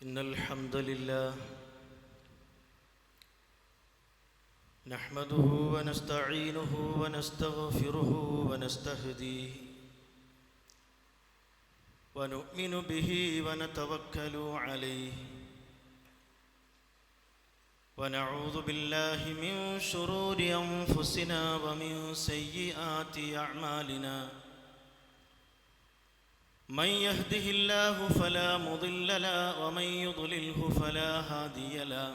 إن الحمد لله نحمده ونستعينه ونستغفره ونستهديه ونؤمن به ونتوكل عليه ونعوذ بالله من شرور أنفسنا ومن سيئات أعمالنا من يهده الله فلا مضل له ومن يضلله فلا هادي له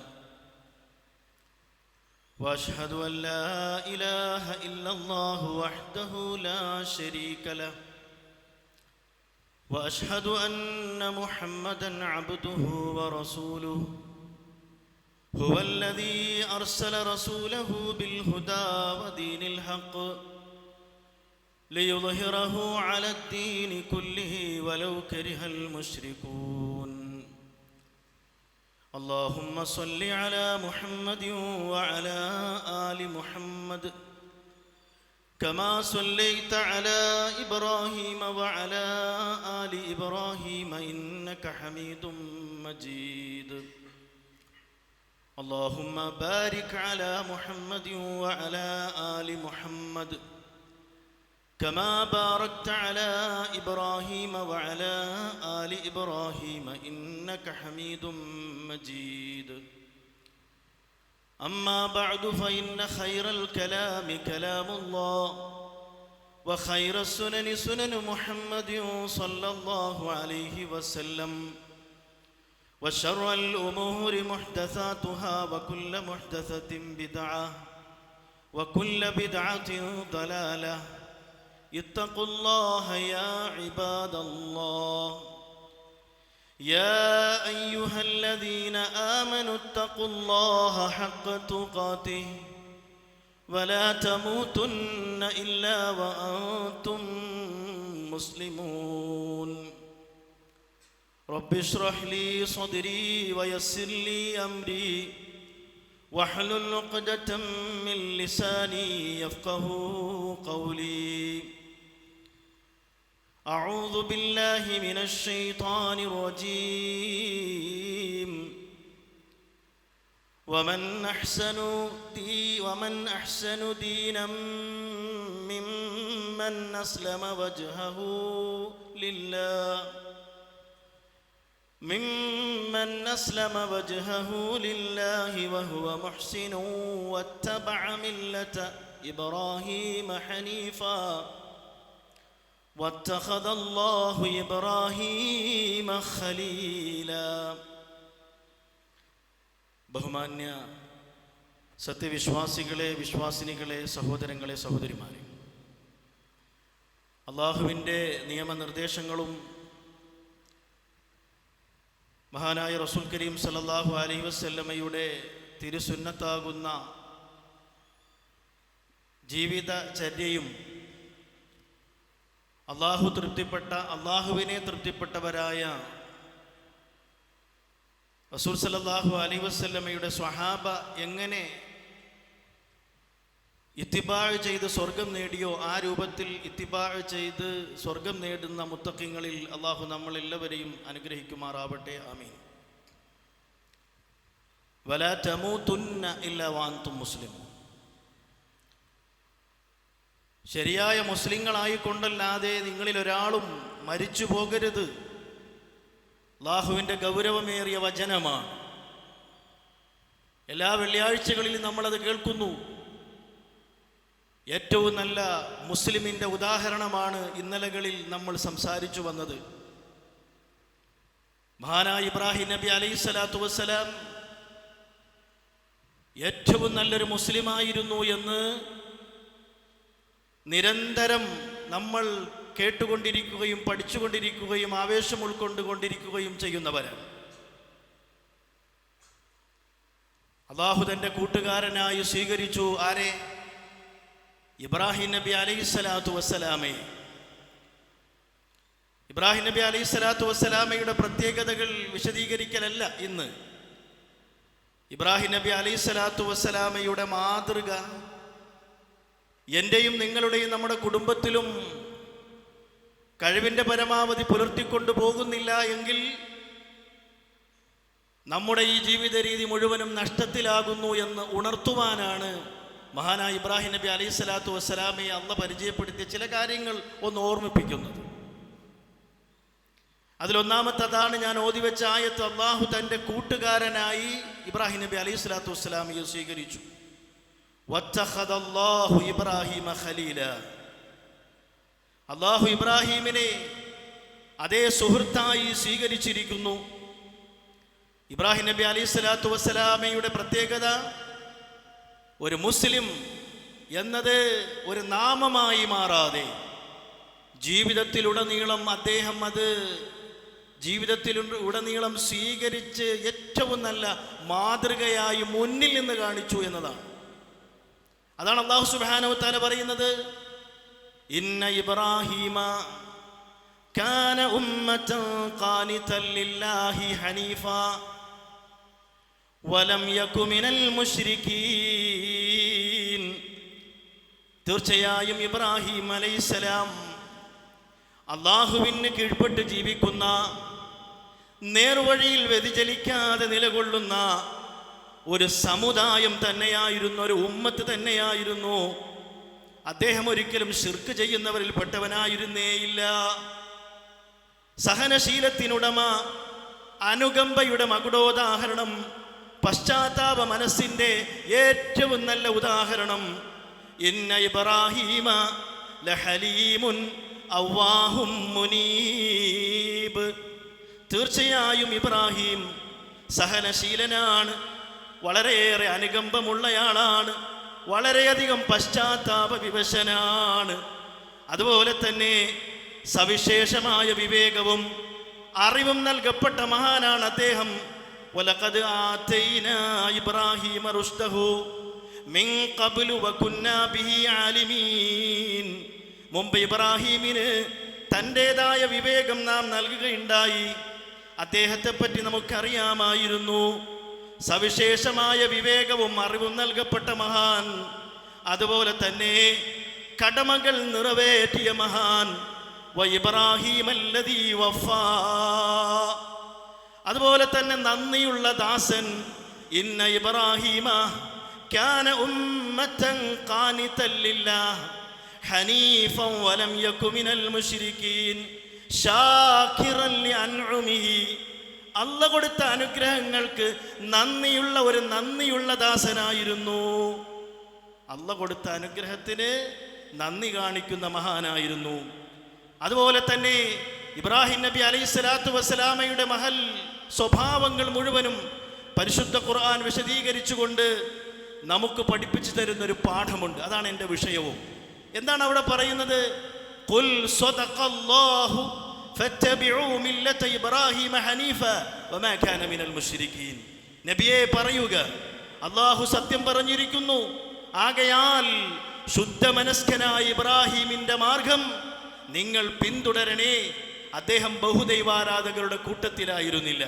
وأشهد أن لا إله إلا الله وحده لا شريك له وأشهد أن محمدًا عبده ورسوله هو الذي أرسل رسوله بالهدى ودين الحق ليظهره على الدين كله ولو كره المشركون اللهم صل على محمد وعلى آل محمد كما صليت على إبراهيم وعلى آل إبراهيم إنك حميد مجيد اللهم بارك على محمد وعلى آل محمد كما باركت على إبراهيم وعلى آل إبراهيم إنك حميد مجيد أما بعد فإن خير الكلام كلام الله وخير السنن سنن محمد صلى الله عليه وسلم وشر الأمور محدثاتها وكل محدثة بدعة وكل بدعة ضلالة اتقوا الله يا عباد الله يا أيها الذين آمنوا اتقوا الله حق تقاته ولا تموتن إلا وأنتم مسلمون رب اشرح لي صدري ويسر لي أمري واحلل عقدة من لساني يفقه قولي أعوذ بالله من الشيطان الرجيم ومن أحسن دينا ممن أسلم وجهه لله وهو محسن واتبع ملة إبراهيم حنيفا واتخذ الله إبراهيم خليلا ബഹുമാന്യ സത്യവിശ്വാസികളെ, വിശ്വാസിനികളെ, സഹോദരങ്ങളെ, സഹോദരിമാരെ, അള്ളാഹുവിൻ്റെ നിയമനിർദ്ദേശങ്ങളും മഹാനായ റസൂൽ കരീം സല്ലല്ലാഹു അലൈഹി വസല്ലമയുടെ തിരുസുന്നത്താകുന്ന ജീവിതചര്യയും അള്ളാഹുവിനെ തൃപ്തിപ്പെട്ടവരായ റസൂൽ സല്ലല്ലാഹു അലൈഹി വസല്ലമയുടെ സ്വഹാബ എങ്ങനെ ഇത്തിബാഅ് ചെയ്ത് സ്വർഗം നേടിയോ ആ രൂപത്തിൽ ഇത്തിബാഅ് ചെയ്ത് സ്വർഗം നേടുന്ന മുത്തഖീങ്ങളിൽ അള്ളാഹു നമ്മളെല്ലാവരെയും അനുഗ്രഹിക്കുമാറാവട്ടെ. ആമീൻ. വലാ തമൂതുന്ന ഇല്ലാ വഅൻതും മുസ്ലിമൂൻ. ശരിയായ മുസ്ലിങ്ങളായിക്കൊണ്ടല്ലാതെ നിങ്ങളിൽ ഒരാളും മരിച്ചു പോകരുത്. അള്ളാഹുവിൻ്റെ ഗൗരവമേറിയ വചനമാണ്. എല്ലാ വെള്ളിയാഴ്ചകളിലും നമ്മളത് കേൾക്കുന്നു. ഏറ്റവും നല്ല മുസ്ലിമിൻ്റെ ഉദാഹരണമാണ് ഇന്നലകളിൽ നമ്മൾ സംസാരിച്ചു വന്നത്. മഹാനായ ഇബ്രാഹിം നബി അലൈഹിസ്സലാത്തു വസ്സലാം ഏറ്റവും നല്ലൊരു മുസ്ലിമായിരുന്നു എന്ന് നിരന്തരം നമ്മൾ കേട്ടുകൊണ്ടിരിക്കുകയും പഠിച്ചുകൊണ്ടിരിക്കുകയും ആവേശം ഉൾക്കൊണ്ടുകൊണ്ടിരിക്കുകയും ചെയ്യുന്നവരാണ്. അല്ലാഹു തൻ്റെ കൂട്ടുകാരനായി സ്വീകരിച്ചു. ആരെ? ഇബ്രാഹിം നബി അലൈഹിസ്സലാത്തു വസ്സലാമയെ. ഇബ്രാഹിം നബി അലൈഹിസ്സലാത്തു വസ്സലാമയുടെ പ്രത്യേകതകൾ വിശദീകരിക്കലല്ല ഇന്ന്. ഇബ്രാഹിം നബി അലൈഹിസ്സലാത്തു വസ്സലാമയുടെ മാതൃക എൻ്റെയും നിങ്ങളുടെയും നമ്മുടെ കുടുംബത്തിലും കഴിവിൻ്റെ പരമാവധി പുലർത്തിക്കൊണ്ടു പോകുന്നില്ല എങ്കിൽ നമ്മുടെ ഈ ജീവിത രീതി മുഴുവനും നഷ്ടത്തിലാകുന്നു എന്ന് ഉണർത്തുവാനാണ് മഹാനായ ഇബ്രാഹിം നബി അലൈഹി സ്വലാത്തു വസ്സലാമയെ അള്ളാഹ് പരിചയപ്പെടുത്തിയ ചില കാര്യങ്ങൾ ഒന്ന് ഓർമ്മിപ്പിക്കുന്നത്. അതിലൊന്നാമത്തതാണ് ഞാൻ ഓതിവെച്ച ആയത്ത്. അള്ളാഹു തൻ്റെ കൂട്ടുകാരനായി ഇബ്രാഹിം നബി അലൈഹി സ്വലാത്തു വസ്സലാമയെ സ്വീകരിച്ചു. വത്തഖദല്ലാഹു ഇബ്രാഹിമ ഖലീല. അള്ളാഹു ഇബ്രാഹിമിനെ അതേ സുഹൃത്തായി സ്വീകരിച്ചിരിക്കുന്നു. ഇബ്രാഹിം നബി അലൈഹി സ്വലാത്തു വസ്സലാമയുടെ പ്രത്യേകത, ഒരു മുസ്ലിം എന്നത് ഒരു നാമമായി മാറാതെ ജീവിതത്തിലുടനീളം അദ്ദേഹം അത് ജീവിതത്തിലുടനീളം സ്വീകരിച്ച് ഏറ്റവും നല്ല മാതൃകയായി മുന്നിൽ നിന്ന് കാണിച്ചു എന്നതാണ്. അതാണ് അല്ലാഹു സുബ്ഹാനഹു വ തആല പറയുന്നത്, ഇന്ന ഇബ്രാഹീമ കാന ഉമ്മതൻ ഖാനിതൻ ലില്ലാഹി ഹനീഫ വലം യകു മിനൽ മുശ്രികീൻ. തീർച്ചയായും ഇബ്രാഹിം അലൈഹിസ്സലാം അള്ളാഹുവിന് കീഴ്പ്പെട്ട് ജീവിക്കുന്ന, നേർവഴിയിൽ വ്യതിചലിക്കാതെ നിലകൊള്ളുന്ന ഒരു സമുദായം തന്നെയായിരുന്നു, ഒരു ഉമ്മത്ത് തന്നെയായിരുന്നു. അദ്ദേഹം ഒരിക്കലും ശിർക്ക് ചെയ്യുന്നവരിൽ പെട്ടവനായിരുന്നേയില്ല. സഹനശീലത്തിനുടമ, അനുകമ്പയുടെ മകുടോദാഹരണം, പശ്ചാത്താപ മനസ്സിൻ്റെ ഏറ്റവും നല്ല ഉദാഹരണം. ഇന്ന ഇബ്രാഹീമ ലഹലീമുൻ അവ്വാഹും മുനീബ്. തീർച്ചയായും ഇബ്രാഹിം സഹനശീലനാണ്, വളരെയേറെ അനുകമ്പമുള്ളയാളാണ്, വളരെയധികം പശ്ചാത്താപ വിവശനാണ്. അതുപോലെ തന്നെ സവിശേഷമായ വിവേകവും അറിവും നൽകപ്പെട്ട മഹാനാണ് അദ്ദേഹം. വലഖദ് ആതൈനാ ഇബ്രാഹീമ റുശ്ദഹു മിൻ ഖബ്ലു വകുന്നാ ബിഹി ആലിമീൻ. മുമ്പ് ഇബ്രാഹീമിന് തൻ്റെതായ വിവേകം നാം നൽകുകയുണ്ടായി. അദ്ദേഹത്തെ പറ്റി നമുക്കറിയാമായിരുന്നു. സവിശേഷമായ വിവേകവും അറിവും നൽകപ്പെട്ട മഹാൻ, അതുപോലെ തന്നെ കടമകൾ നിറവേറ്റിയ മഹാൻ. വഇബ്രാഹീമല്ലദീ വഫാ. അതുപോലെ തന്നെ നന്ദിയുള്ള ദാസൻ. ഇന്ന ഇബ്രാഹീമ കാന ഉമ്മതൻ ഖാനിതൻ ലില്ലാഹ് ഹനീഫൻ വലം യകു മിനൽ മുശ്രികീൻ ശാകിറൻ ലിഅൻഉമിഹി. അല്ലാഹു കൊടുത്ത അനുഗ്രഹങ്ങൾക്ക് നന്ദിയുള്ള ദാസനായിരുന്നു. അല്ലാഹു കൊടുത്ത അനുഗ്രഹത്തിന് നന്ദി കാണിക്കുന്ന മഹാനായിരുന്നു. അതുപോലെ തന്നെ ഇബ്രാഹിം നബി അലൈഹി സ്വലാത്തു വസ്സലാമയുടെ മഹൽ സ്വഭാവങ്ങൾ മുഴുവനും പരിശുദ്ധ ഖുർആൻ വിശദീകരിച്ചുകൊണ്ട് നമുക്ക് പഠിപ്പിച്ചു തരുന്നൊരു പാഠമുണ്ട്. അതാണ് എൻ്റെ വിഷയവും. എന്താണ് അവിടെ പറയുന്നത്? ഖുൽ സ്വദഖല്ലാഹു ഫത്തബിഉ മില്ലത ഇബ്രാഹീമ ഹനീഫ വമാ കാന മിനൽ മുശ്രികീൻ. നബിയെ പറയുക, അല്ലാഹു സത്യം പറഞ്ഞിരിക്കുന്നു, ആകയാൽ ശുദ്ധമനസ്കനായ ഇബ്രാഹീമിൻ്റെ മാർഗം നിങ്ങൾ പിന്തുടരണേ. അദ്ദേഹം ബഹുദൈവാരാധകരുടെ കൂട്ടത്തിലായിരുന്നില്ല.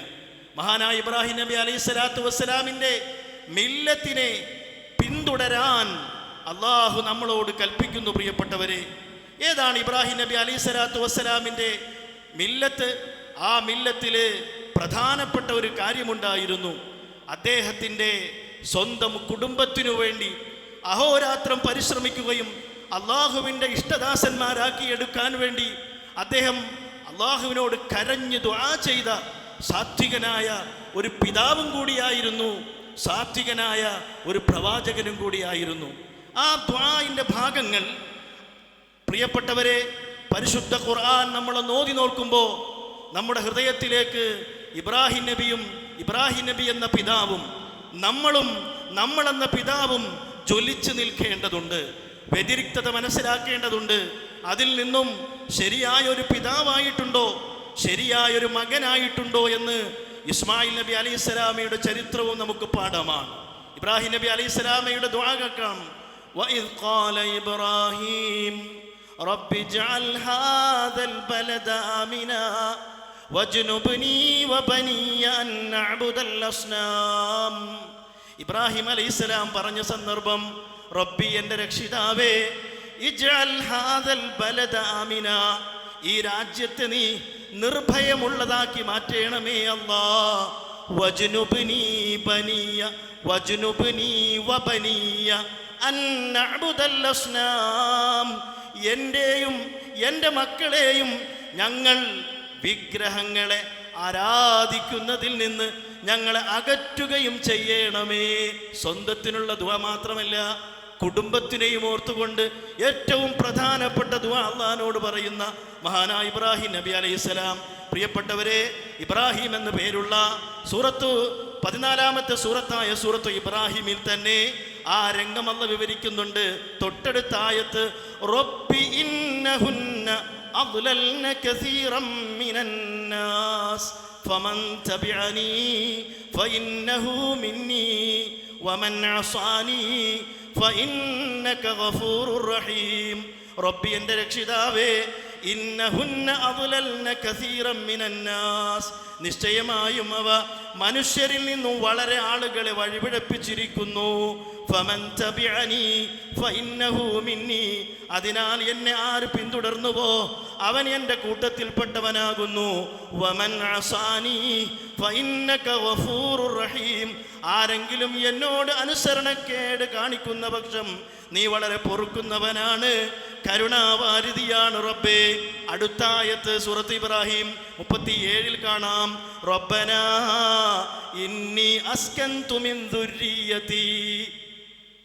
മഹാനായ ഇബ്രാഹിം നബി അലൈഹി സ്വലാത്തു വസ്സലാമിൻ്റെ മില്ലത്തിനെ പിന്തുടരാൻ അള്ളാഹു നമ്മളോട് കൽപ്പിക്കുന്നു. പ്രിയപ്പെട്ടവരെ, ഏതാണ് ഇബ്രാഹിം നബി അലൈഹി സ്വലാത്തു വസ്സലാമിൻ്റെ മില്ലത്ത്? ആ മില്ലത്തിൽ പ്രധാനപ്പെട്ട ഒരു കാര്യമുണ്ടായിരുന്നു. അദ്ദേഹത്തിൻ്റെ സ്വന്തം കുടുംബത്തിനു വേണ്ടി അഹോരാത്രം പരിശ്രമിക്കുകയും അള്ളാഹുവിൻ്റെ ഇഷ്ടദാസന്മാരാക്കിയെടുക്കാൻ വേണ്ടി അദ്ദേഹം അള്ളാഹുവിനോട് കരഞ്ഞ് ദുആ ചെയ്ത സാത്വികനായ ഒരു പിതാവും കൂടിയായിരുന്നു, സാത്വികനായ ഒരു പ്രവാചകനും കൂടിയായിരുന്നു. ആ ദുആഇൻ്റെ ഭാഗങ്ങൾ പ്രിയപ്പെട്ടവരെ, പരിശുദ്ധ ഖുർആൻ നമ്മൾ നോതി നോക്കുമ്പോൾ നമ്മുടെ ഹൃദയത്തിലേക്ക് ഇബ്രാഹിം നബി എന്ന പിതാവും നമ്മളെന്ന പിതാവും ജ്വലിച്ചു നിൽക്കേണ്ടതുണ്ട്. വ്യതിരിക്തത മനസ്സിലാക്കേണ്ടതുണ്ട്. അതിൽ നിന്നും ശരിയായ ഒരു പിതാവായിട്ടുണ്ടോ, ശരിയായൊരു മകനായിട്ടുണ്ടോ എന്ന് ഇസ്മായിൽ നബി അലൈഹി സ്വലാമയുടെ ചരിത്രവും നമുക്ക് പാഠമാണ്. ഇബ്രാഹിം നബി അലൈഹി സ്വലാമയുടെ ദുആ കേൾക്കാം. വഇദ് ഖാല ഇബ്രാഹിം റബ്ബി ജഅൽ ഹാദൽ ബലദ ആമിനാ വജ്നുബ്നി വബനിയ അൻ നഅ്ബുദൽ അസ്നാം. ഇബ്രാഹിം അലൈഹിസ്സലാം പറഞ്ഞ സന്ദർഭം, റബ്ബി എൻ്റെ രക്ഷിതാവേ, ഇജ്അൽ ഹാദൽ ബലദ ആമിന, ഈ രാജ്യത്തെ നീ നിർഭയമുള്ളതാക്കി മാറ്റണമേ അല്ലാ. വജ്നുബ്നി ബനിയ വജ്നുബ്നി വബനിയ അൻ നഅ്ബുദൽ അസ്നാം. എൻ്റെയും എൻ്റെ മക്കളെയും ഞങ്ങൾ വിഗ്രഹങ്ങളെ ആരാധിക്കുന്നതിൽ നിന്ന് ഞങ്ങളെ അകറ്റുകയും ചെയ്യണമേ. സ്വന്തത്തിനുള്ള ദുആ മാത്രമല്ല, കുടുംബത്തിനെയും ഓർത്തുകൊണ്ട് ഏറ്റവും പ്രധാനപ്പെട്ട ദുആ അല്ലാഹുവിനോട് പറയുന്ന മഹാനായ ഇബ്രാഹിം നബി അലൈഹിസ്സലാം. പ്രിയപ്പെട്ടവരെ, ഇബ്രാഹിം എന്ന പേരുള്ള 14-ാമത്തെ സൂറത്തായ സൂറത്തു ഇബ്രാഹിമിൽ തന്നെ ആ രംഗം അല്ലാഹു വിവരിക്കുന്നുണ്ട്. തൊട്ടടുത്ത ആയത്ത് റബ്ബി ഇന്നഹുന്ന അദ്ലൽന കസീറൻ മിനന്നാസ് ഫമൻ തബിഅനി ഫഇന്നഹു മിന്നി വമൻ അസാനി ഫഇന്നക ഗഫൂറുർ റഹീം. റബ്ബി, എൻ്റെ രക്ഷിതാവേ, ഇന്നഹുന്ന അദ്ലൽന കസീറൻ മിനന്നാസ്, നിശ്ചയമായും അവ മനുഷ്യരിൽ നിന്നും വളരെ ആളുകളെ വഴിപിഴപ്പിച്ചിരിക്കുന്നു. ഫമൻ തബിഅനി ഫഇന്നഹു മിന്നി, അതിനാൽ എന്നെ ആര് പിന്തുടർന്നുവോ അവൻ എൻ്റെ കൂട്ടത്തിൽപ്പെട്ടവനാകുന്നു. വമൻ അസാനി ഫഇന്നക ഗഫൂറുർ റഹീം, ആരെങ്കിലും എന്നോട് അനുസരണക്കേട് കാണിക്കുന്ന പക്ഷം നീ വളരെ പൊറുക്കുന്നവനാണ്, കരുണാവാരിധിയാണ് റബ്ബേ. അടുത്ത ആയത്ത് സൂറത്ത് ഇബ്രാഹിം 37 കാണാം. റബ്ബനാ ഇന്നി അസ്കൻതു മിൻ ദുർരിയതി.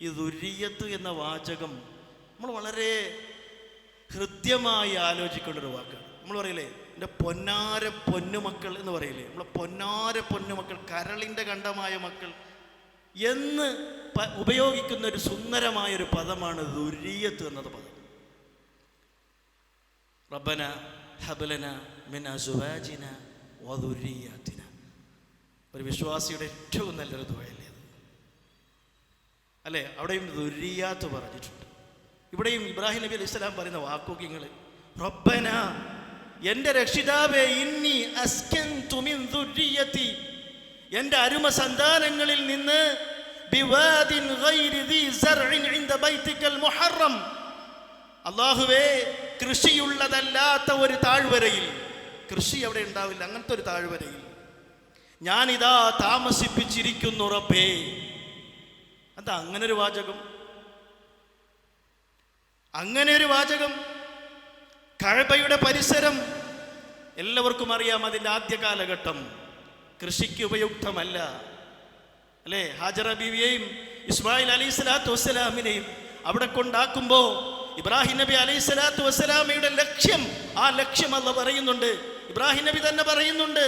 ഈ ദുർരിയത്ത് എന്ന വാചകം നമ്മൾ വളരെ ഹൃദ്യമായി ആലോചിക്കേണ്ട ഒരു വാക്കാണ്. നമ്മൾ പറയില്ലേ, എൻ്റെ പൊന്നാര പൊന്നുമക്കൾ എന്ന് പറയില്ലേ, നമ്മളെ പൊന്നാര പൊന്നുമക്കൾ, കരളിൻ്റെ കണ്ടമായ മക്കൾ എന്ന് ഉപയോഗിക്കുന്ന ഒരു സുന്ദരമായൊരു പദമാണ് ദുർരിയത്ത് എന്നത് പദം. റബ്ബന ഹബ്ലന മിൻ അസ്വാജിന വദുർരിയാതിന. ഒരു വിശ്വാസിയുടെ ഏറ്റവും നല്ലൊരു ദുആയല്ലേ അത്, അല്ലേ? അവിടെയും ദുർരിയാത്ത് പറഞ്ഞിട്ടുണ്ട്. ഇവിടെയും ഇബ്രാഹിം നബി അലൈഹി സ്വലാം പറയുന്ന വാക്കുകൾ, റബ്ബന, എൻ്റെ രക്ഷിതാവേ, ഇന്നി അസ്കൻതു മിൻ ദുർരിയതി, എൻ്റെ അരുമ സന്താനങ്ങളിൽ നിന്ന് ബിവാദിൻ ഗൈരി ദീ സർഇൻ ഇൻദ ബൈതിക്കൽ മുഹറം, അല്ലാഹുവേ, കൃഷിയുള്ളതല്ലാത്ത ഒരു താഴ്വരയിൽ, കൃഷി അവിടെ ഉണ്ടാവില്ല, അങ്ങനത്തെ ഒരു താഴ്വരയിൽ ഞാനിതാ താമസിപ്പിച്ചിരിക്കുന്നു റബ്ബേ. എന്താ അങ്ങനെ ഒരു വാചകം? അങ്ങനെ ഒരു വാചകം. കഅബയുടെ പരിസരം എല്ലാവർക്കും അറിയാം, അതിൻ്റെ ആദ്യ കാലഘട്ടം കൃഷിക്ക് ഉപയുക്തമല്ല, അല്ലേ? ഹാജറ ബീവിയെയും ഇസ്മായിൽ അലൈഹി സ്വലാത്തു വസ്സലാമിനെയും അവിടെ കൊണ്ടാക്കുമ്പോൾ ഇബ്രാഹിം നബി അലൈഹി സ്വലാത്തു വസ്സലാമയുടെ ലക്ഷ്യം, ആ ലക്ഷ്യം അല്ലാഹു പറയുന്നുണ്ട്. ഇബ്രാഹിം നബി തന്നെ പറയുന്നുണ്ട്,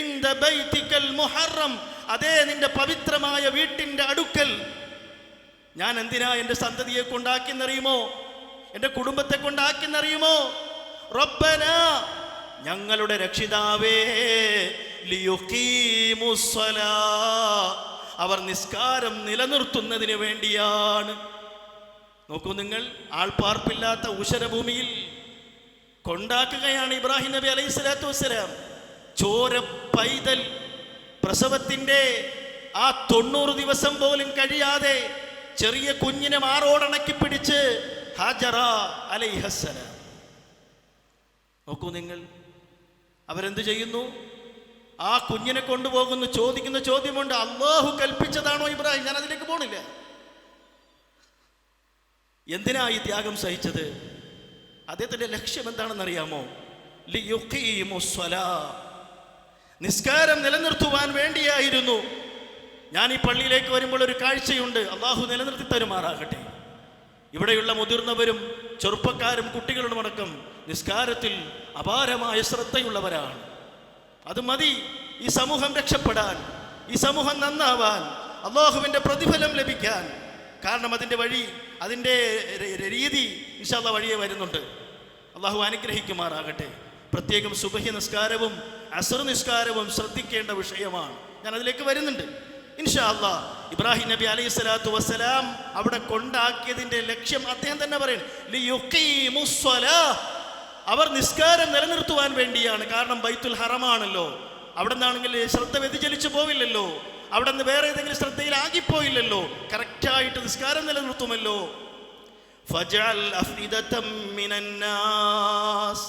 ഇൻദ ബൈതിക്കൽ മുഹറം, അതേ നിന്റെ പവിത്രമായ വീട്ടിൻ്റെ അടുക്കൽ ഞാൻ എന്തിനാ എൻ്റെ സന്തതിയെ കൊണ്ടാക്കിയെന്നറിയുമോ, എൻ്റെ കുടുംബത്തെ കൊണ്ടാക്കിയെന്നറിയുമോ? റബ്ബന, ഞങ്ങളുടെ രക്ഷിതാവേ, ലിയുഖീമുസ്സലാ, അവർ നിസ്കാരം നിലനിർത്തുന്നതിന് വേണ്ടിയാണ്. നോക്കൂ നിങ്ങൾ, ആൾപ്പാർപ്പില്ലാത്ത ഉശരഭൂമിയിൽ കൊണ്ടാക്കുകയാണ് ഇബ്രാഹിം നബി അലൈഹി സ്വലാത്തു വസ്സലാം. ചോര പൈതൽ പ്രസവത്തിൻ്റെ ആ 90 ദിവസം പോലും കഴിയാതെ ചെറിയ കുഞ്ഞിനെ മാറോടണക്കി പിടിച്ച് ഹാജറ അലൈഹസ്സലാം. നോക്കൂ നിങ്ങൾ, അവരെന്ത് ചെയ്യുന്നു? ആ കുഞ്ഞിനെ കൊണ്ടുപോകുന്നു. ചോദിക്കുന്ന ചോദ്യമുണ്ട്, അല്ലാഹു കൽപ്പിച്ചതാണോ ഇബ്രാഹിം? ഞാൻ അതിലേക്ക് പോണില്ല. എന്തിനാ ഈ ത്യാഗം സഹിച്ചത്? അദ്ദേഹത്തിൻ്റെ ലക്ഷ്യം എന്താണെന്നറിയാമോ? ലിയുഖീമുസ്സലാ, നിസ്കാരം നിലനിർത്തുവാൻ വേണ്ടിയായിരുന്നു. ഞാൻ ഈ പള്ളിയിലേക്ക് വരുമ്പോൾ ഒരു കാഴ്ചയുണ്ട്, അല്ലാഹു നിലനിർത്തി തരുമാറാകട്ടെ. ഇവിടെയുള്ള മുതിർന്നവരും ചെറുപ്പക്കാരും കുട്ടികളും അടക്കം നിസ്കാരത്തിൽ അപാരമായ ശ്രദ്ധയുള്ളവരാണ്. അത് മതി ഈ സമൂഹം രക്ഷപ്പെടാൻ, ഈ സമൂഹം നന്നാവാൻ, അല്ലാഹുവിൻ്റെ പ്രതിഫലം ലഭിക്കാൻ. കാരണം അതിൻ്റെ വഴി, അതിൻ്റെ രീതി ഇൻഷാ അല്ലാഹ് വഴിയെ വരുന്നുണ്ട്. അല്ലാഹു അനുഗ്രഹിക്കുമാറാകട്ടെ. പ്രത്യേകം സുബഹി നിസ്കാരവും അസ്ർ നിസ്കാരവും ശ്രദ്ധിക്കേണ്ട വിഷയമാണ്. ഞാൻ അതിലേക്ക് വരുന്നുണ്ട് ഇൻഷാ അല്ലാഹ്. ഇബ്രാഹിം നബി അലൈഹി സ്വലാത്തു വസ്സലാം അവിടെ കൊണ്ടാക്കിയതിൻ്റെ ലക്ഷ്യം അദ്ദേഹം തന്നെ പറയുന്നു, ലിയുഖീമുസ്സലാ, അവർ നിസ്കാരം നിലനിർത്തുവാൻ വേണ്ടിയാണ്. കാരണം ബൈത്തുൽ ഹറമാണല്ലോ, അവിടെ നിന്നാണെങ്കിൽ ശ്രദ്ധ വ്യതിചലിച്ചു പോവില്ലല്ലോ, അവിടെ നിന്ന് വേറെ ഏതെങ്കിലും ശ്രദ്ധയിലാകിപ്പോയില്ലല്ലോ, കറക്റ്റായിട്ട് നിസ്കാരം നിലനിർത്തുമല്ലോ. ഫജഅൽ അഫ്ഇദതം മിനന്നാസ്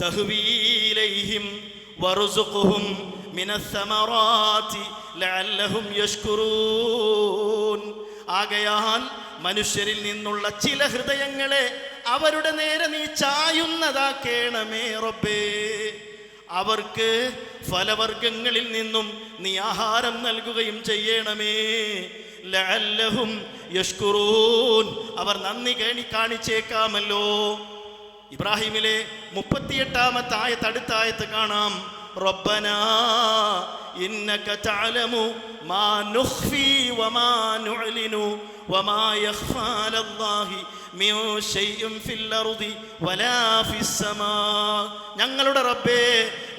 തഹ്വീ ഇലൈഹിം വറുസുഖുഹും മിനസ്സമറാത്തി ലഅല്ലഹും യശ്കുറൂൻ. ആകയാൽ മനുഷ്യരിൽ നിന്നുള്ള ചില ഹൃദയങ്ങളെ അവരുടെ നേരെ നീ ചായുന്നതാക്കേണമേ റബ്ബേ. അവർക്ക് ഫലവർഗങ്ങളിൽ നിന്നും നീ ആഹാരം നൽകുകയും ചെയ്യണമേ. ലഅല്ലഹും യശ്കുറൂൻ, അവർ നന്ദി കാണിച്ചേക്കാമല്ലോ. ഇബ്രാഹിമിലെ 38-ാമത്തെ ആയത്ത്, അടുത്ത ആയത്ത് കാണാം. റബ്ബനാ ഇന്നക തഅലമു മാ നുഖ്ഫി വമാ നുഅ്ലിനു വമാ യഖ്ഫാ അലല്ലാഹി മിൻ ശൈഇൻ ഫിൽ അർദി വലാ ഫിസ്സമാ. ഞങ്ങളുടെ റബ്ബേ,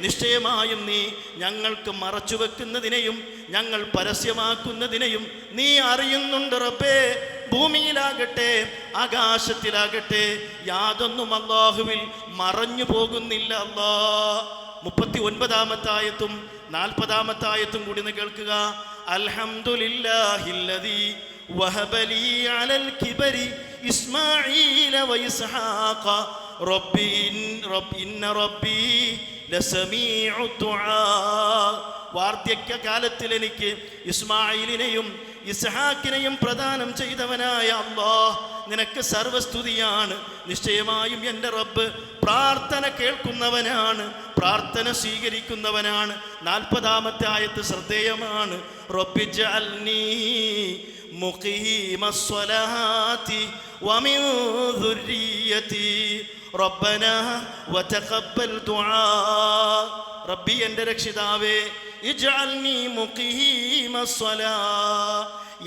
നിശ്ചയമായും നീ ഞങ്ങൾക്ക് മറച്ചു വെക്കുന്നതിനെയും ഞങ്ങൾ പരസ്യമാക്കുന്നതിനെയും നീ അറിയുന്നുണ്ട് റബ്ബേ. ഭൂമിയിലാകട്ടെ ആകാശത്തിലാകട്ടെ യാതൊന്നും അല്ലാഹുവിൽ മറഞ്ഞു പോകുന്നില്ല അല്ലാ. 39-ാമത്തെ ആയത്തും 40-ാമത്തെ ആയത്തും കൂടി ഒന്ന് കേൾക്കുക. അൽഹംദുലില്ലാഹില്ലദീ വഹബലി അലൽ കിബരി ഇസ്മാഈല വഇസ്ഹാഖ ഇന്ന റബ്ബി ലസമീഉ ദുആ. വാർദ്ധക്യകാലത്തിൽ എനിക്ക് ഇസ്മായിലിനെയും ഇസ്ഹാക്കിനെയും പ്രദാനം ചെയ്തവനായ അല്ലാഹ്, നിനക്ക് സർവസ്തുതിയാണ്. നിശ്ചയമായും എൻ്റെ റബ്ബ് പ്രാർത്ഥന കേൾക്കുന്നവനാണ്, പ്രാർത്ഥന സ്വീകരിക്കുന്നവനാണ്. 40-ാമത്തെ ആയത്ത് ശ്രദ്ധേയമാണ്. റബ്ബിജ്അൽനീ മുഖീമസ്സലാത്തി വമിൻ ദുർരിയതി റബ്ബനാ വതഖബ്ബൽ ദുആ. റബ്ബി, എൻ്റെ രക്ഷിതാവേ, ഇജ്അൽനീ മുഖീമസ്സലാ,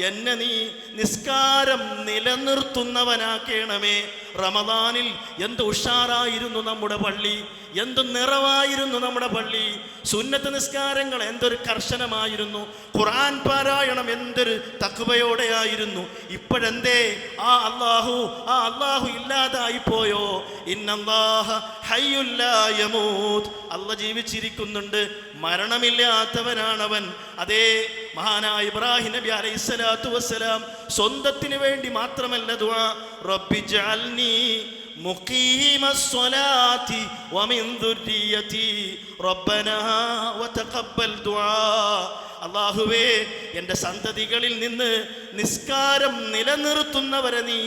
എന്നെ നീ നിസ്കാരം നിലനിർത്തുന്നവനാക്കേണമേ. റമദാനിൽ എന്ത് ഉഷാറായിരുന്നു നമ്മുടെ പള്ളി, എന്ത് നിറവായിരുന്നു നമ്മുടെ പള്ളി. സുന്നത്ത് നിസ്കാരങ്ങൾ എന്തൊരു കർശനമായിരുന്നു. ഖുർആൻ പാരായണം എന്തൊരു തഖ്വയോടെയായിരുന്നു. ഇപ്പോഴെന്തേ ആ അല്ലാഹു ഇല്ലാതായിപ്പോയോ? ഇന്നല്ലാഹ ഹയ്യുൽ ലാ യമൂത്ത്, അല്ലാഹ് ജീവിച്ചിരിക്കുന്നുണ്ട്, മരണമില്ലാത്തവനാണവൻ. അതേ മഹാനായ ഇബ്രാഹിം നബി അലൈഹിസ്സലാത്തു വസ്സലാം സ്വന്തത്തിന് വേണ്ടി മാത്രമല്ല ദുആ, റബ്ബിജ്അൽനീ മുഖീമസ്സലാത്തി വമിൻ ദുർരിയതി റബ്ബനാ വതഖബ്ബൽ ദുആ. അല്ലാഹുവേ, എൻ്റെ സന്തതികളിൽ നിന്ന് നിസ്കാരം നിലനിർത്തുന്നവരെ നീ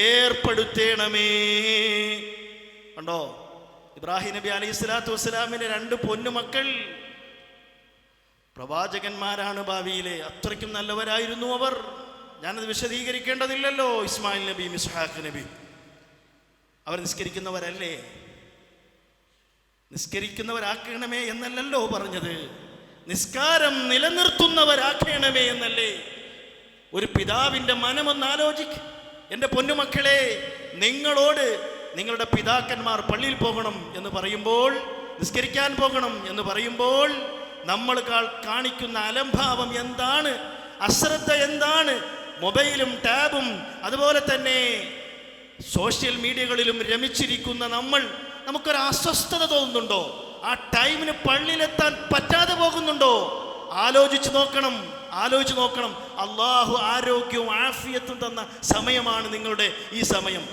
ഏർപ്പെടുത്തേണമേ. കണ്ടോ, ഇബ്രാഹിം നബി അലൈഹിസ്സലാത്തു വസ്സലാമിൻ്റെ 2 പൊന്നുമക്കൾ പ്രവാചകന്മാരാണ് ഭാവിയിലെ. അത്രയ്ക്കും നല്ലവരായിരുന്നു അവർ. ഞാനത് വിശദീകരിക്കേണ്ടതില്ലല്ലോ. ഇസ്മായിൽ നബിയും ഇസ്ഹാഖ് നബി അവർ നിസ്കരിക്കുന്നവരല്ലേ? നിസ്കരിക്കുന്നവരാക്കണമേ എന്നല്ലല്ലോ പറഞ്ഞത്, നിസ്കാരം നിലനിർത്തുന്നവരാക്കണമേ എന്നല്ലേ. ഒരു പിതാവിൻ്റെ മനമൊന്ന് ആലോചിക്ക്. എൻ്റെ പൊന്നുമക്കളെ, നിങ്ങളോട് നിങ്ങളുടെ പിതാക്കന്മാർ പള്ളിയിൽ പോകണം എന്ന് പറയുമ്പോൾ, നിസ്കരിക്കാൻ പോകണം എന്ന് പറയുമ്പോൾ നമ്മൾ കാണിക്കുന്ന അലംഭാവം എന്താണ്, അശ്രദ്ധ എന്താണ്? മൊബൈലും ടാബും അതുപോലെ തന്നെ സോഷ്യൽ മീഡിയകളിലും രമിച്ചിരിക്കുന്ന നമുക്കൊരു അസ്വസ്ഥത തോന്നുന്നുണ്ടോ? ആ ടൈമിന് പള്ളിയിലെത്താൻ പറ്റാതെ പോകുന്നുണ്ടോ? ആലോചിച്ച് നോക്കണം. അല്ലാഹു ആരോഗ്യവും ആഫിയത്തും തന്ന സമയമാണ് നിങ്ങളുടെ ഈ സമയം.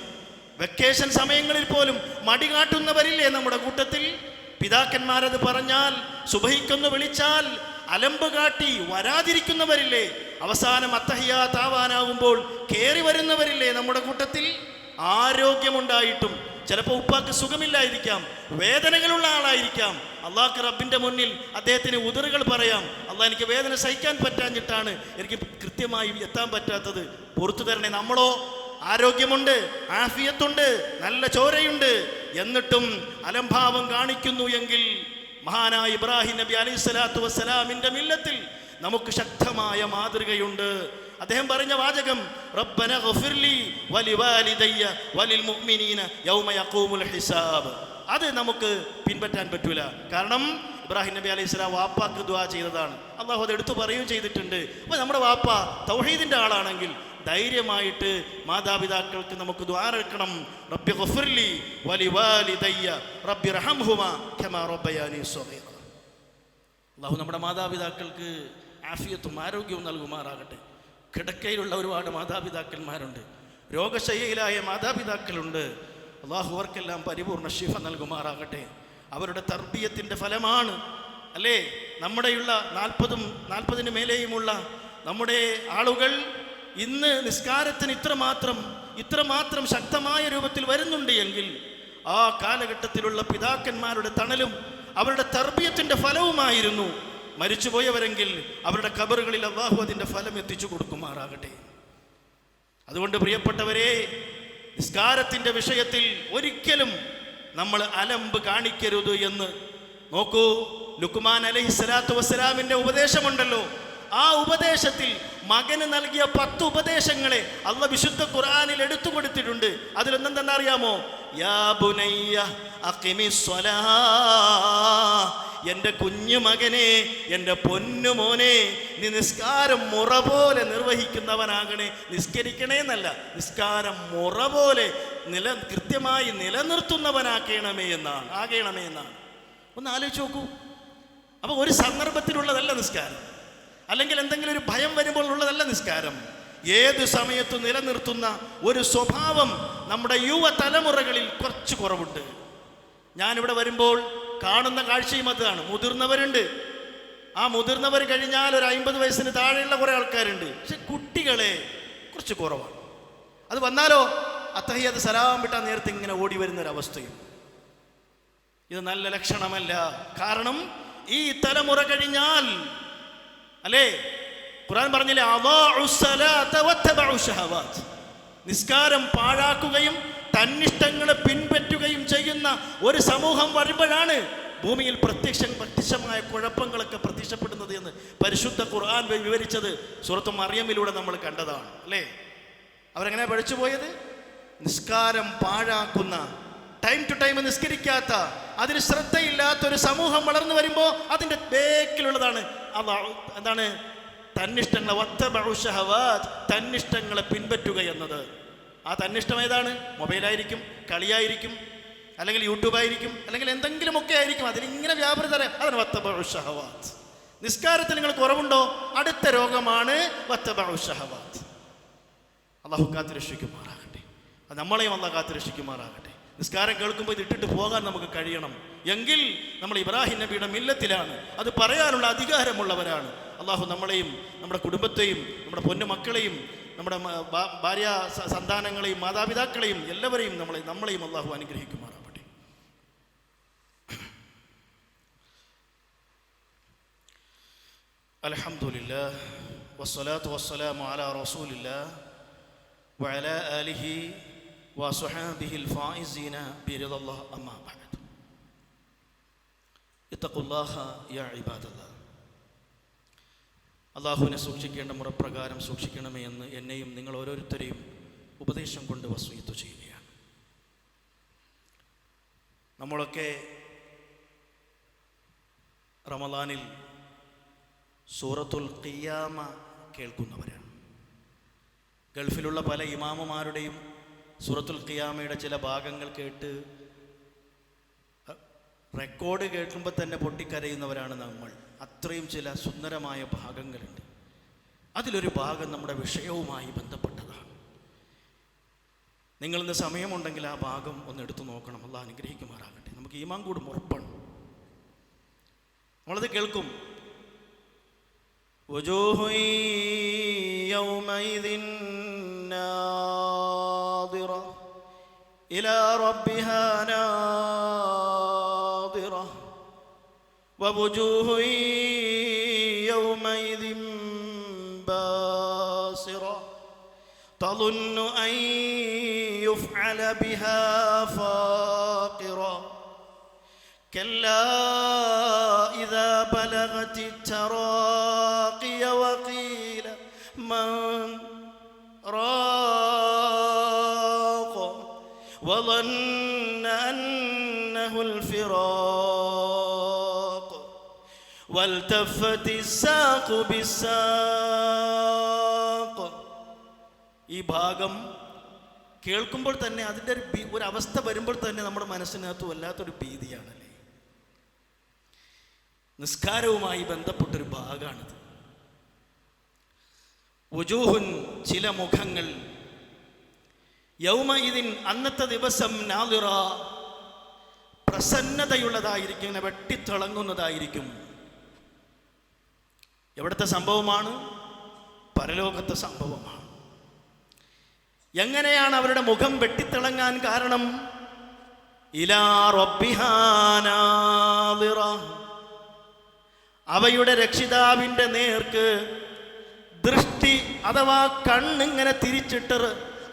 വെക്കേഷൻ സമയങ്ങളിൽ പോലും മടി കാട്ടുന്നവരില്ലേ നമ്മുടെ കൂട്ടത്തിൽ? പിതാക്കന്മാരത് പറഞ്ഞാൽ, സുബഹിക്കൊന്ന് വിളിച്ചാൽ അലമ്പ് കാട്ടി വരാതിരിക്കുന്നവരില്ലേ? അവസാനം അത്തഹിയ്യാത്താവാനാവുമ്പോൾ കയറി വരുന്നവരില്ലേ നമ്മുടെ കൂട്ടത്തിൽ? ആരോഗ്യമുണ്ടായിട്ടും ചിലപ്പോൾ ഉപ്പാക്ക് സുഖമില്ലായിരിക്കാം, വേദനകളുള്ള ആളായിരിക്കാം. അള്ളാഹ്ക്ക് റബ്ബിൻ്റെ മുന്നിൽ അദ്ദേഹത്തിന് ഉദറുകൾ പറയാം, അള്ളാഹ് എനിക്ക് വേദന സഹിക്കാൻ പറ്റാഞ്ഞിട്ടാണ് എനിക്ക് കൃത്യമായി എത്താൻ പറ്റാത്തത്, പുറത്തു തരണേ. നമ്മളോ ആരോഗ്യമുണ്ട്, ആഫിയത്തുണ്ട്, നല്ല ചോരയുണ്ട്, എന്നിട്ടും അലംഭാവം കാണിക്കുന്നു എങ്കിൽ മഹാനായ ഇബ്രാഹിം നബി അലൈഹിസ്സലാത്തു വസ്സലാമിൻ്റെ മില്ലത്തിൽ നമുക്ക് ശക്തമായ മാതൃകയുണ്ട്. അദ്ദേഹം പറഞ്ഞ വാചകം റബ്ബന ഗഫിർലി വലിവാലിദയ്യ വലിൽ മുഅ്മിനീന യൗമ യഖൂമുൽ ഹിസാബ്. അത് നമുക്ക് പിൻപറ്റാൻ പറ്റൂല. കാരണം ഇബ്രാഹിം നബി അലൈഹിസ്സലാം വാപ്പാക്ക് ദുആ ചെയ്തതാണ്. അള്ളാഹു അത് എടുത്തു പറയുകയും ചെയ്തിട്ടുണ്ട്. അപ്പോൾ നമ്മുടെ വാപ്പ തൗഹീദിൻ്റെ ആളാണെങ്കിൽ ധൈര്യമായിട്ട് മാതാപിതാക്കൾക്ക് നമുക്ക് ദുആ എടുക്കണം. റബ്ബി ഗഫിർലി വലിവാലിദയ്യ റബ്ബി റഹംഹുമാ കമാ റബ്ബയാനി സഗീറ. അള്ളാഹു നമ്മുടെ മാതാപിതാക്കൾക്ക് ആഫിയത്തും ആരോഗ്യവും നൽകുമാറാകട്ടെ. കിടക്കയിലുള്ള ഒരുപാട് മാതാപിതാക്കന്മാരുണ്ട്, രോഗശയ്യയിലായ മാതാപിതാക്കളുണ്ട്. അള്ളാഹു അവർക്കെല്ലാം പരിപൂർണ്ണ ശിഫ നൽകുമാറാകട്ടെ. അവരുടെ തർബിയത്തിൻ്റെ ഫലമാണ് അല്ലേ, നമ്മുടെയുള്ള 40 മേലെയുമുള്ള നമ്മുടെ ആളുകൾ ഇന്ന് നിസ്കാരത്തിന് ഇത്രമാത്രം ശക്തമായ രൂപത്തിൽ വരുന്നുണ്ട് എങ്കിൽ ആ കാലഘട്ടത്തിലുള്ള പിതാക്കന്മാരുടെ തണലും അവരുടെ തർബിയത്തിന്റെ ഫലവുമായിരുന്നു മരിച്ചുപോയവരെങ്കിൽ അവരുടെ ഖബറുകളിൽ അല്ലാഹു അതിന്റെ ഫലം എത്തിച്ചു കൊടുക്കുമാറാകട്ടെ. അതുകൊണ്ട് പ്രിയപ്പെട്ടവരെ, നിസ്കാരത്തിന്റെ വിഷയത്തിൽ ഒരിക്കലും നമ്മൾ അലമ്പ് കാണിക്കരുത് എന്ന് നോക്കൂ. ലുക്മാൻ അലൈഹിസ്സലാത്തു വസ്സലാമിന്റെ ഉപദേശമുണ്ടല്ലോ, ആ ഉപദേശത്തിൽ മകന് നൽകിയ 10 ഉപദേശങ്ങളെ അല്ലാഹു വിശുദ്ധ ഖുർആനിൽ എടുത്തു കൊടുത്തിട്ടുണ്ട്. അതിലൊന്നെന്താ അറിയാമോ? യാ ബുനയ്യ അഖിമിസ്സലാ, എൻ്റെ കുഞ്ഞു മകനെ, എൻ്റെ പൊന്നുമോനെ, നീ നിസ്കാരം മുറ പോലെ നിർവഹിക്കുന്നവനാകണേ. നിസ്കരിക്കണേ എന്നല്ല, നിസ്കാരം മുറ പോലെ കൃത്യമായി നിലനിർത്തുന്നവനാകണമേ എന്നാണ്. ഒന്ന് ആലോചിച്ച് നോക്കൂ. അപ്പൊ ഒരു സന്ദർഭത്തിലുള്ളതല്ല നിസ്കാരം, അല്ലെങ്കിൽ എന്തെങ്കിലും ഒരു ഭയം വരുമ്പോൾ ഉള്ളതല്ല നിസ്കാരം. ഏത് സമയത്തും നിലനിർത്തുന്ന ഒരു സ്വഭാവം നമ്മുടെ യുവതലമുറകളിൽ കുറച്ച് കുറവുണ്ട്. ഞാനിവിടെ വരുമ്പോൾ കാണുന്ന കാഴ്ചയും അതാണ്. മുതിർന്നവരുണ്ട്, ആ മുതിർന്നവർ കഴിഞ്ഞാൽ ഒരു 50 വയസ്സിന് താഴെയുള്ള കുറേ ആൾക്കാരുണ്ട്. പക്ഷെ കുട്ടികളെ കുറച്ച് കുറവാണ്. അത് വന്നാലോ അത്തഹിയ്യത്ത് സലാം വിട്ടാൽ നേരത്തെ ഇങ്ങനെ ഓടി വരുന്നൊരവസ്ഥയും. ഇത് നല്ല ലക്ഷണമല്ല. കാരണം ഈ തലമുറ കഴിഞ്ഞാൽ, അല്ലേ, ഖുർആൻ പറഞ്ഞില്ലേ, നിസ്കാരം പാഴാക്കുകയും തന്നിഷ്ടങ്ങളെ പിൻപറ്റുകയും ചെയ്യുന്ന ഒരു സമൂഹം വരുമ്പോഴാണ് ഭൂമിയിൽ പ്രത്യക്ഷമായ കുഴപ്പങ്ങളൊക്കെ പ്രത്യക്ഷപ്പെടുന്നത് എന്ന് പരിശുദ്ധ ഖുർആൻ വിവരിച്ചത് സൂറത്ത് മറിയമിലൂടെ നമ്മൾ കണ്ടതാണ്. അല്ലേ, അവരെങ്ങനെ പഠിച്ചു പോയത്? നിസ്കാരം പാഴാക്കുന്ന, ടൈം ടു ടൈം നിസ്കരിക്കാത്ത, അതിന് ശ്രദ്ധയില്ലാത്തൊരു സമൂഹം വളർന്നു വരുമ്പോൾ അതിൻ്റെ ബേക്കിലുള്ളതാണ് എന്താണ്? തന്നിഷ്ടങ്ങളെ പിൻപറ്റുക എന്നത്. ആ തന്നിഷ്ടം ഏതാണ്? മൊബൈലായിരിക്കും, കളിയായിരിക്കും, അല്ലെങ്കിൽ യൂട്യൂബായിരിക്കും, അല്ലെങ്കിൽ എന്തെങ്കിലുമൊക്കെ ആയിരിക്കും. അതിലിങ്ങനെ വ്യാപൃതര. അതാണ് വത്തബഉ ശഹവാത്ത്. നിസ്കാരത്തിൽ നിങ്ങൾ കുറവുണ്ടോ? അടുത്ത രോഗമാണ് വത്തബഉ ശഹവാത്ത്. അല്ലാഹു കാത്തുരക്ഷിക്കുമാറാകട്ടെ. നമ്മളെയും അല്ലാഹു കാത്തുരക്ഷിക്കുമാറാകട്ടെ. നിസ്കാരം കേൾക്കുമ്പോൾ ഇത് ഇട്ടിട്ട് പോകാൻ നമുക്ക് കഴിയണം എങ്കിൽ നമ്മൾ ഇബ്രാഹിം നബിയുടെ മില്ലത്തിലാണ്. അത് പറയാനുള്ള അധികാരമുള്ളവരാണ്. അള്ളാഹു നമ്മളെയും നമ്മുടെ കുടുംബത്തെയും നമ്മുടെ പൊന്നു മക്കളെയും നമ്മുടെ ഭാര്യ സന്താനങ്ങളെയും മാതാപിതാക്കളെയും എല്ലാവരെയും നമ്മളെയും അള്ളാഹു അനുഗ്രഹിക്കുമാറാവട്ടെ. അൽഹംദുലില്ലാഹ് വസ്സലാത്തു വസ്സലാമു അലാ റസൂലില്ലാഹ് വഅലാ ആലിഹി വസ്വഹാബിഹിൽ ഫായിസീന ബിറിദല്ലാഹ് അമ്മാ ബഅദ്. ഇത്തഖുല്ലാഹ യാ ഇബാദല്ലാഹ്. അള്ളാഹുവിനെ സൂക്ഷിക്കേണ്ട മുറപ്രകാരം സൂക്ഷിക്കണമേ എന്ന് എന്നെയും നിങ്ങൾ ഓരോരുത്തരെയും ഉപദേശം കൊണ്ട് വസിയ്യത്ത് ചെയ്യുകയാണ്. നമ്മളൊക്കെ റമളാനിൽ സൂറത്തുൽ ഖിയാമ കേൾക്കുന്നവരാണ്. ഗൾഫിലുള്ള പല ഇമാമുമാരുടെയും സൂറത്തുൽ ഖിയാമയുടെ ചില ഭാഗങ്ങൾ കേട്ട് റെക്കോർഡ് കേൾക്കുമ്പോൾ തന്നെ പൊട്ടിക്കരയുന്നവരാണ് നമ്മൾ. അത്രയും ചില സുന്ദരമായ ഭാഗങ്ങളുണ്ട്. അതിലൊരു ഭാഗം നമ്മുടെ വിഷയവുമായി ബന്ധപ്പെട്ടതാണ്. നിങ്ങളിന്ന് സമയമുണ്ടെങ്കിൽ ആ ഭാഗം ഒന്ന് എടുത്തു നോക്കണം. അല്ലാഹു അനുഗ്രഹിക്കുമാറാകട്ടെ. നമുക്ക് ഈമാൻ കൂടും, ഉറപ്പാണ്. നമ്മളത് കേൾക്കും. വജൂഹു യൗമൈദിൻ നാദിറ ഇലാ റബ്ബിഹാ നാദിറ വവുജൂഹു യൗമൈദിൻ ബാസിറ തളുന്നു അൻ യുഫ്അല ബിഹാ ഫാഖിറ كلا إذا بلغت التراقي وقيل من راق وظن أنه الفراق والتفت الساق بالساق. ഈ ഭാഗം കേൾക്കുമ്പോൾ തന്നെ അതിൻ്റെ ഒരു അവസ്ഥ വരുമ്പോൾ തന്നെ നമ്മുടെ മനസ്സിനകത്ത് വല്ലാത്തൊരു ഭീതിയാണല്ലേ. നിസ്കാരവുമായി ബന്ധപ്പെട്ടൊരു ഭാഗമാണിത്. വുജൂഹുൻ, ചില മുഖങ്ങൾ, യൗമഇദിൻ, അന്നത്തെ ദിവസം, നാദിറ, പ്രസന്നതയുള്ളതായിരിക്കും, വെട്ടിത്തിളങ്ങുന്നതായിരിക്കും. എവിടുത്തെ സംഭവമാണ്? പരലോകത്തെ സംഭവമാണ്. എങ്ങനെയാണ് അവരുടെ മുഖം വെട്ടിത്തിളങ്ങാൻ കാരണം? ഇലാ റബ്ബിഹാ നാദിറ, അവയുടെ രക്ഷിതാവിൻ്റെ നേർക്ക് ദൃഷ്ടി അഥവാ കണ്ണിങ്ങനെ തിരിച്ചിട്ട്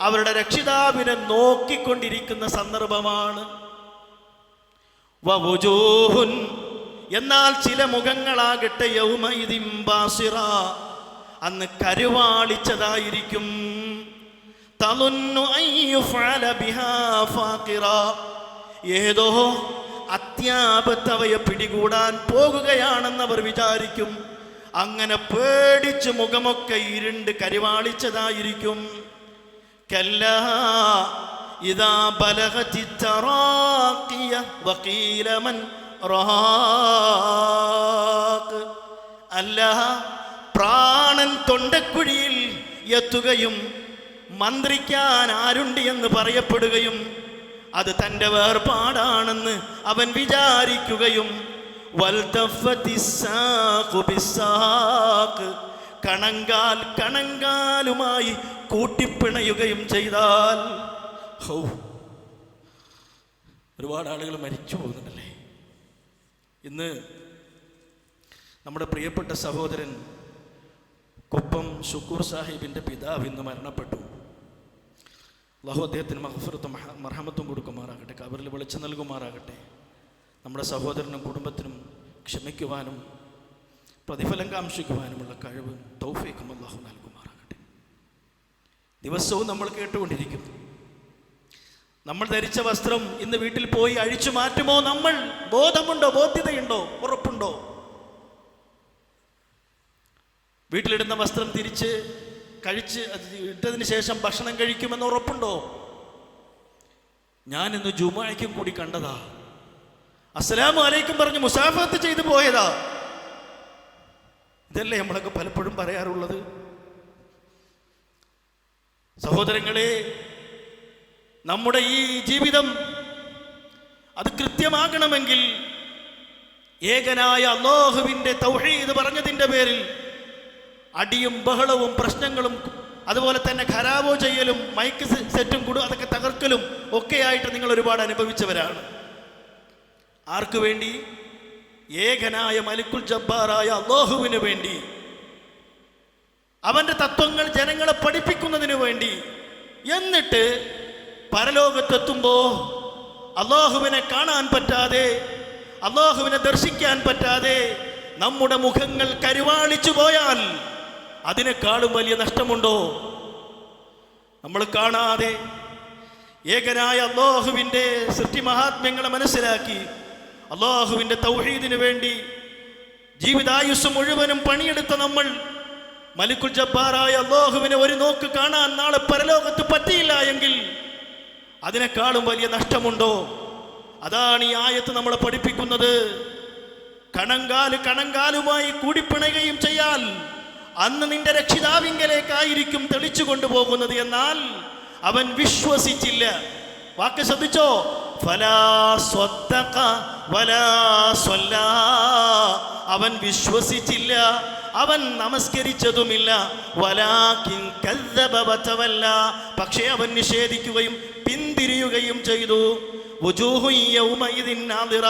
അവരുടെ രക്ഷിതാവിനെ നോക്കിക്കൊണ്ടിരിക്കുന്ന സന്ദർഭമാണ്. വവുജൂഹുൻ, എന്നാൽ ചില മുഖങ്ങളാകട്ടെ യൗമഇദിൻ ബാസിറ, അന്ന് കരുവാളിച്ചതായിരിക്കും. തളുന്നു അൻ യുഫഅല ബിഹാ ഫാഖിറ, ഏതോ അത്യാപത്ത് അവയെ പിടികൂടാൻ പോകുകയാണെന്നവർ വിചാരിക്കും. അങ്ങനെ പേടിച്ച് മുഖമൊക്കെ ഇരുണ്ട് കരുവാളിച്ചതായിരിക്കും. കല്ലാ ഇദാ ബലഗതി തറാഖിയ വഖീല മൻ റാഖ്, അല്ല, പ്രാണൻ തൊണ്ടക്കുഴിയിൽ എത്തുകയും മന്ത്രിക്കാൻ ആരുണ്ട് എന്ന് പറയപ്പെടുകയും അത് തൻ്റെ വേർപാടാണെന്ന് അവൻ വിചാരിക്കുകയും വൽതഫത്തിസ്സാഖു ബിസ്സാഖ്, കണങ്കാൽ കണങ്കാലുമായി കൂട്ടിപ്പിണയുകയും ചെയ്താൽ, ഒരുപാട് ആളുകൾ മരിച്ചു പോകുന്നുണ്ടല്ലേ. ഇന്ന് നമ്മുടെ പ്രിയപ്പെട്ട സഹോദരൻ കുപ്പം ഷുക്കൂർ സാഹിബിൻ്റെ പിതാവ് ഇന്ന് മരണപ്പെട്ടു. അല്ലാഹു അദ്ദേഹത്തിന് മഗ്ഫിറത്തും മർഹമത്തും കൊടുക്കുമാറാകട്ടെ, ഖബറിൽ വെളിച്ചം നൽകുമാറാകട്ടെ. നമ്മുടെ സഹോദരനും കുടുംബത്തിനും ക്ഷമിക്കുവാനും പ്രതിഫലം കാംക്ഷിക്കുവാനുമുള്ള കഴിവും തൗഫീഖും അല്ലാഹു നൽകുമാറാകട്ടെ. ദിവസവും നമ്മൾ കേട്ടുകൊണ്ടിരിക്കുന്നു, നമ്മൾ ധരിച്ച വസ്ത്രം ഇന്ന് വീട്ടിൽ പോയി അഴിച്ചു മാറ്റുമോ? നമ്മൾ ബോധമുണ്ടോ? ബോധ്യതയുണ്ടോ? ഉറപ്പുണ്ടോ? വീട്ടിലിടുന്ന വസ്ത്രം തിരിച്ച് കഴിച്ച് ഇട്ടതിന് ശേഷം ഭക്ഷണം കഴിക്കുമെന്ന് ഉറപ്പുണ്ടോ? ഞാൻ ഇന്ന് ജുമുഅയ്ക്കും കൂടി കണ്ടതാ, അസ്സലാമു അലൈക്കും പറഞ്ഞ് മുസാഫത്ത് ചെയ്തു പോയതാ. ഇതല്ലേ നമ്മളൊക്കെ പലപ്പോഴും പറയാറുള്ളത്. സഹോദരങ്ങളെ, നമ്മുടെ ഈ ജീവിതം അത് കൃത്യമാകണമെങ്കിൽ ഏകനായ അല്ലാഹുവിൻ്റെ തൗഹീദ് പറഞ്ഞതിൻ്റെ പേരിൽ അടിയും ബഹളവും പ്രശ്നങ്ങളും അതുപോലെ തന്നെ ഖരാബോ ചെയ്യലും മൈക്ക് സെറ്റും അതൊക്കെ തകർക്കലും ഒക്കെയായിട്ട് നിങ്ങൾ ഒരുപാട് അനുഭവിച്ചവരാണ്. ആർക്കു വേണ്ടി? ഏകനായ മലിക്കുൽ ജബ്ബാറായ അല്ലാഹുവിന് വേണ്ടി, അവൻ്റെ തത്വങ്ങൾ ജനങ്ങളെ പഠിപ്പിക്കുന്നതിന് വേണ്ടി. എന്നിട്ട് പരലോകത്തെത്തുമ്പോൾ അല്ലാഹുവിനെ കാണാൻ പറ്റാതെ, അല്ലാഹുവിനെ ദർശിക്കാൻ പറ്റാതെ നമ്മുടെ മുഖങ്ങൾ കരുവാളിച്ചു പോയാൽ അതിനേക്കാളും വലിയ നഷ്ടമുണ്ടോ? നമ്മൾ കാണാതെ ഏകനായ അല്ലാഹുവിൻ്റെ സൃഷ്ടി മഹാത്മ്യങ്ങളെ മനസ്സിലാക്കി അല്ലാഹുവിൻ്റെ തൗഹീദിന് വേണ്ടി ജീവിതായുസ് മുഴുവനും പണിയെടുത്ത നമ്മൾ മലിക്കുൽ ജബ്ബാറായ അല്ലാഹുവിനെ ഒരു നോക്ക് കാണാൻ നാളെ പരലോകത്ത് പറ്റിയില്ല എങ്കിൽ അതിനേക്കാളും വലിയ നഷ്ടമുണ്ടോ? അതാണ് ഈ ആയത്ത് നമ്മളെ പഠിപ്പിക്കുന്നത്. കണങ്കാലുമായി കൂടിപ്പിണയുകയും ചെയ്യാൽ അന്ന് നിന്റെ രക്ഷിതാവിങ്കലേക്കായിരിക്കും തെളിച്ചു കൊണ്ടുപോകുന്നത്. എന്നാൽ അവൻ വിശ്വസിച്ചില്ല. വാക്ക് ശ്രദ്ധിച്ചോ? ഫലാ സ്വദ്ദഖ വലാ സ്വല്ലാ, അവൻ വിശ്വസിച്ചില്ല, അവൻ നമസ്കരിച്ചതുമില്ല. വലാകിൻ കദ്ദബ വതവല്ല, പക്ഷേ അവൻ നിഷേധിക്കുകയും പിന്തിരിയുകയും ചെയ്തു. വുജൂഹു യൗമഇദിൻ നാദിറ,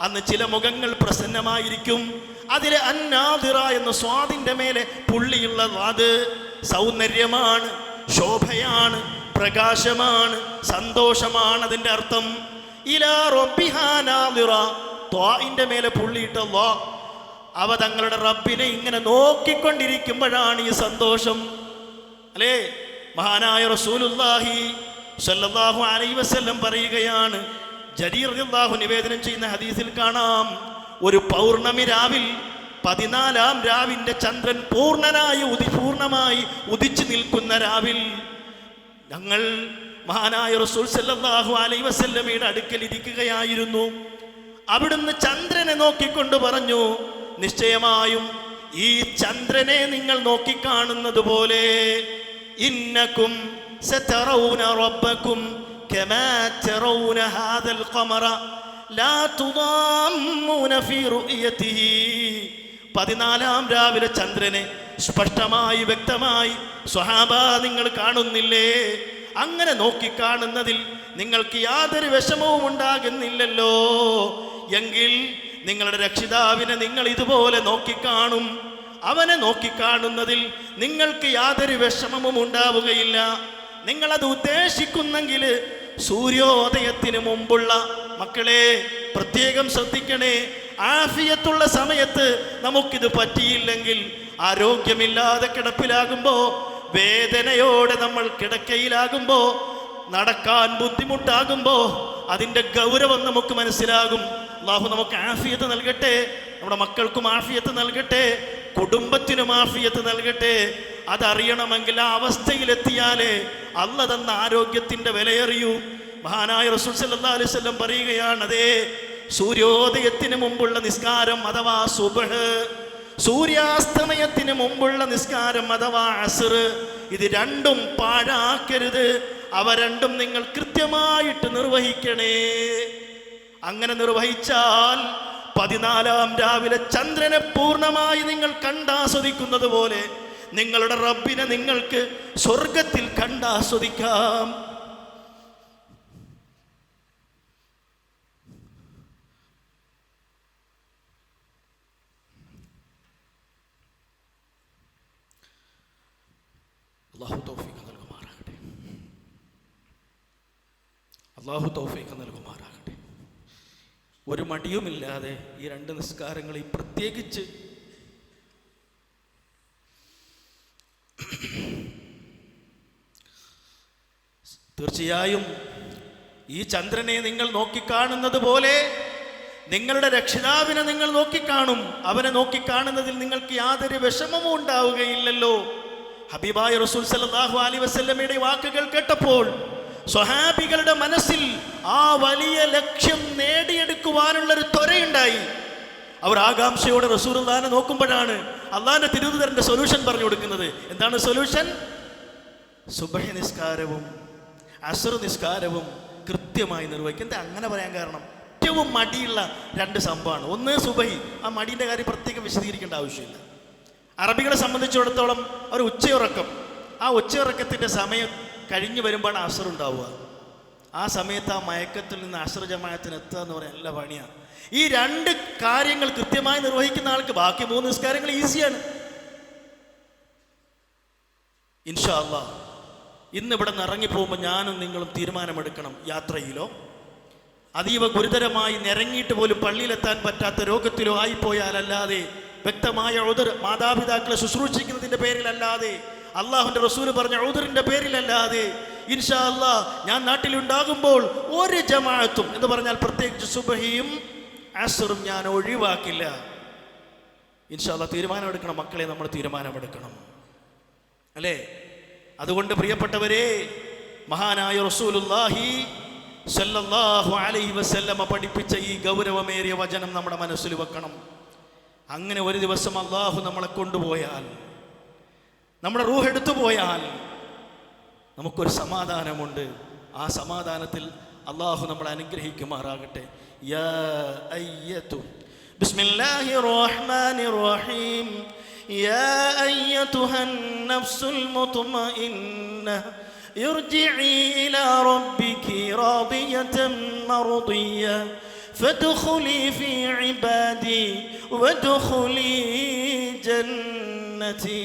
അന്ന് ചില മുഖങ്ങൾ പ്രസന്നമായിരിക്കും. അതിലെ അന്നാദിറ എന്ന സ്വാദിന്റെ മേലെ പുള്ളിയുള്ള അത് സൗന്ദര്യമാണ്, ശോഭയാണ്, പ്രകാശമാണ്, സന്തോഷമാണ് അതിൻ്റെ അർത്ഥം. ഇലാ റബ്ബിഹാ നാദിറ, ത്വാഇന്റെ മേലെ പുള്ളിയിട്ടല്ലോ. അവ തങ്ങളുടെ റബ്ബിനെ ഇങ്ങനെ നോക്കിക്കൊണ്ടിരിക്കുമ്പോഴാണ് ഈ സന്തോഷം. അല്ലേ? മഹാനായ റസൂലുള്ളാഹി സ്വല്ലല്ലാഹു അലൈഹി വസല്ലം പറയുകയാണ്, ജരീർ റളിയല്ലാഹു നിവേദനം ചെയ്യുന്ന ഹദീസിൽ കാണാം, ഒരു പൗർണമി രാവിൽ 14-ാം രാവിന്റെ ചന്ദ്രൻ പൂർണ്ണമായി ഉദിച്ചു നിൽക്കുന്ന രാവിൽ ഞങ്ങൾ മഹാനായ റസൂൽ സല്ലല്ലാഹു അലൈഹി വസല്ലമയുടെ അടുക്കൽ ഇരിക്കുകയായിരുന്നു. അവിടുന്ന് ചന്ദ്രനെ നോക്കിക്കൊണ്ട് പറഞ്ഞു, നിശ്ചയമായും ഈ ചന്ദ്രനെ നിങ്ങൾ നോക്കിക്കാണുന്നത് പോലെ ഇന്നകും സതറൗന റബ്ബകും കമാ തറൗന ഹാദൽ ഖമറ ലാ തുദാമ്മൂന ഫീ റുഅയതിഹി 14-ാം രാവിലെ ചന്ദ്രനെ സ്പഷ്ടമായി വ്യക്തമായി സ്വഹാബ നിങ്ങൾ കാണുന്നില്ലേ? അങ്ങനെ നോക്കിക്കാണുന്നതിൽ നിങ്ങൾക്ക് യാതൊരു വിഷമവും ഉണ്ടാകുന്നില്ലല്ലോ എങ്കിൽ നിങ്ങളുടെ രക്ഷിതാവിനെ നിങ്ങൾ ഇതുപോലെ നോക്കിക്കാണും. അവനെ നോക്കിക്കാണുന്നതിൽ നിങ്ങൾക്ക് യാതൊരു വിഷമവും ഉണ്ടാവുകയില്ല. നിങ്ങളത് ഉദ്ദേശിക്കുന്നെങ്കിൽ സൂര്യോദയത്തിന് മുമ്പുള്ള, മക്കളെ പ്രത്യേകം ശ്രദ്ധിക്കണേ, ആഫിയത്തുള്ള സമയത്ത് നമുക്കിത് പറ്റിയില്ലെങ്കിൽ, ആരോഗ്യമില്ലാതെ കിടപ്പിലാകുമ്പോ, വേദനയോടെ നമ്മൾ കിടക്കയിലാകുമ്പോ, നടക്കാൻ ബുദ്ധിമുട്ടാകുമ്പോ അതിൻ്റെ ഗൗരവം നമുക്ക് മനസ്സിലാകും. അല്ലാഹു നമുക്ക് ആഫിയത്ത് നൽകട്ടെ, നമ്മുടെ മക്കൾക്കും ആഫിയത്ത് നൽകട്ടെ, കുടുംബത്തിനും ആഫിയത്ത് നൽകട്ടെ. അതറിയണമെങ്കിൽ ആ അവസ്ഥയിലെത്തിയാലേ അല്ലാഹു തന്ന ആരോഗ്യത്തിൻ്റെ വിലയറിയൂ. മഹാനായ റസൂൽ സല്ലല്ലാഹു അലൈഹി വസല്ലം പറയുകയാണ്, അതേ സൂര്യോദയത്തിന് മുമ്പുള്ള നിസ്കാരം അഥവാ സുബ്ഹ്, സൂര്യാസ്തമയത്തിന് മുമ്പുള്ള നിസ്കാരം അഥവാ അസ്ർ, ഇത് രണ്ടും പാഴാക്കരുത്. അവ രണ്ടും നിങ്ങൾ കൃത്യമായിട്ട് നിർവഹിക്കണേ. അങ്ങനെ നിർവഹിച്ചാൽ 14-ാം രാവിലെ ചന്ദ്രനെ പൂർണ്ണമായി നിങ്ങൾ കണ്ടാസ്വദിക്കുന്നത് പോലെ നിങ്ങളുടെ റബ്ബിനെ നിങ്ങൾക്ക് സ്വർഗത്തിൽ കണ്ടാസ്വദിക്കാം. അല്ലാഹു തൗഫീഖ് നൽകുമാറാകട്ടെ. അല്ലാഹു തൗഫീഖ് നൽകുമാറാകട്ടെ. ഒരു മടിയുമില്ലാതെ ഈ രണ്ട് നിസ്കാരങ്ങളിൽ പ്രത്യേകിച്ച് തീർച്ചയായും ഈ ചന്ദ്രനെ നിങ്ങൾ നോക്കിക്കാണുന്നത് പോലെ നിങ്ങളുടെ രക്ഷിതാവിനെ നിങ്ങൾ നോക്കിക്കാണും. അവനെ നോക്കിക്കാണുന്നതിൽ നിങ്ങൾക്ക് യാതൊരു വിഷമവും ഉണ്ടാവുകയില്ലല്ലോ. ഹബീബായ റസൂൽ സല്ലല്ലാഹു അലൈഹി വസല്ലമയുടെ വാക്കുകൾ കേട്ടപ്പോൾ സ്വഹാബികളുടെ മനസ്സിൽ ആ വലിയ ലക്ഷ്യം നേടിയെടുക്കുവാനുള്ളൊരു ത്വരയുണ്ടായി. അവർ ആകാംക്ഷയോടെ റസൂലുള്ളാഹിനെ നോക്കുമ്പോഴാണ് അള്ളാഹിന്റെ തിരുദൂതന്റെ സൊല്യൂഷൻ പറഞ്ഞു കൊടുക്കുന്നത്. എന്താണ് സൊല്യൂഷൻ? സുബ്ഹി നിസ്കാരവും അസ്ർ നിസ്കാരവും കൃത്യമായി നിർവഹിക്കും. എന്താ അങ്ങനെ പറയാൻ കാരണം? ഏറ്റവും മടിയുള്ള രണ്ട് സംഭവമാണ്. ഒന്ന് സുബ്ഹി, ആ മടിയുടെ കാര്യം പ്രത്യേകം വിശദീകരിക്കേണ്ട ആവശ്യമില്ല. അറബികളെ സംബന്ധിച്ചിടത്തോളം ഒരു ഉച്ചയുറക്കം, ആ ഉച്ചയുറക്കത്തിൻ്റെ സമയം കഴിഞ്ഞു വരുമ്പോഴാണ് അസ്ർ ഉണ്ടാവുക. ആ സമയത്ത് ആ മയക്കത്തിൽ നിന്ന് അസ്ർ ജമാഅത്തിന് എത്തുക എന്ന് പറയാൻ നല്ല പണിയാണ്. ഈ രണ്ട് കാര്യങ്ങൾ കൃത്യമായി നിർവഹിക്കുന്ന ആൾക്ക് ബാക്കി 3 നിസ്കാരങ്ങൾ ഈസിയാണ്. ഇൻഷാ അല്ലാഹ് ഇന്ന് ഇവിടെ നിന്ന് ഇറങ്ങിപ്പോകുമ്പോൾ ഞാനും നിങ്ങളും തീരുമാനമെടുക്കണം. യാത്രയിലോ അതീവ ഗുരുതരമായി നിരങ്ങിയിട്ട് പോലും പള്ളിയിലെത്താൻ പറ്റാത്ത രോഗത്തിലോ ആയിപ്പോയാലല്ലാതെ, വ്യക്തമായ ഉദർ മാതാപിതാക്കളെ ശുശ്രൂഷിക്കുന്നതിൻ്റെ പേരിലല്ലാതെ, അള്ളാഹുവിൻ്റെ റസൂല് പറഞ്ഞ ഉദറിൻ്റെ പേരിലല്ലാതെ, ഇൻഷാ അല്ലാഹ് ഞാൻ നാട്ടിലുണ്ടാകുമ്പോൾ ഒരു ജമാഅത്തും എന്ന് പറഞ്ഞാൽ പ്രത്യേകിച്ച് സുബ്ഹിയും അസ്റും ഞാൻ ഒഴിവാക്കില്ല. ഇൻഷാ അല്ലാഹ് തീരുമാനമെടുക്കണം മക്കളെ, നമ്മൾ തീരുമാനമെടുക്കണം അല്ലേ? അതുകൊണ്ട് പ്രിയപ്പെട്ടവരെ, മഹാനായ റസൂലുള്ളാഹി സല്ലല്ലാഹു അലൈഹി വസല്ലമ പഠിപ്പിച്ച ഈ ഗൗരവമേറിയ വചനം നമ്മുടെ മനസ്സിൽ വെക്കണം. അങ്ങനെ ഒരു ദിവസം അള്ളാഹു നമ്മളെ കൊണ്ടുപോയാൽ, നമ്മുടെ റൂഹ് എടുത്തു പോയാൽ നമുക്കൊരു സമാധാനമുണ്ട്. ആ സമാധാനത്തിൽ അള്ളാഹു നമ്മളെ അനുഗ്രഹിക്കുമാറാകട്ടെ. യാ അയ്യതു ബിസ്മില്ലാഹിർ റഹ്മാനിർ റഹീം യാ അയ്യതുഹൻ നഫ്സുൽ മുത്മഇന്നഹ ഇർജിഇ ഇലാ റബ്ബികി റാദിയതൻ മർദിയ ഫദ്ഖുലി ഫീ ഇബാദി വദ്ഖുലി ജന്നതി.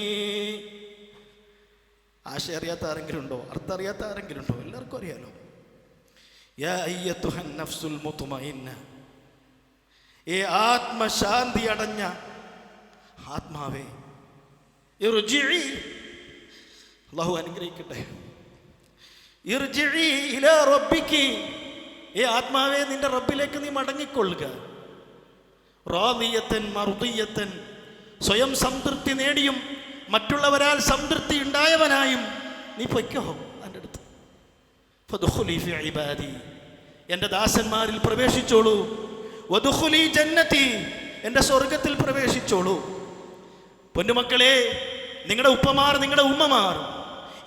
ആശയം അറിയാത്ത ആരെങ്കിലും ഉണ്ടോ? അർത്ഥം അറിയാത്ത ആരെങ്കിലും ഉണ്ടോ? എല്ലാവർക്കും അറിയാലോ. യാ അയ്യതുഹൻ നഫ്സുൽ മുത്മഇന്ന, ഏ ആത്മശാന്തി അടഞ്ഞ ആത്മാവേ, ഇർജിഇ, അല്ലാഹു അനുഗ്രഹിക്കട്ടെ, ഇർജിഇ ഇലാ റബ്ബികി, ഏ ആത്മാവേ നിന്റെ റബ്ബിലേക്ക് നീ മടങ്ങിക്കൊള്ളുക. റാദിയത്തൻ മർദിയത്തൻ, സ്വയം സംതൃപ്തി നേടിയും മറ്റുള്ളവരാൽ സംതൃപ്തി ഉണ്ടായവനായും നീ പൊയ്ക്കോ എൻ്റെ അടുത്ത്. ഫദ്ഖുലി ഫീ ഇബാദി, എൻ്റെ ദാസന്മാരിൽ പ്രവേശിച്ചോളൂ. വദ്ഖുലി ജന്നതി, എൻ്റെ സ്വർഗത്തിൽ പ്രവേശിച്ചോളൂ. പൊന്നുമക്കളെ, നിങ്ങളുടെ ഉപ്പമാർ, നിങ്ങളുടെ ഉമ്മമാർ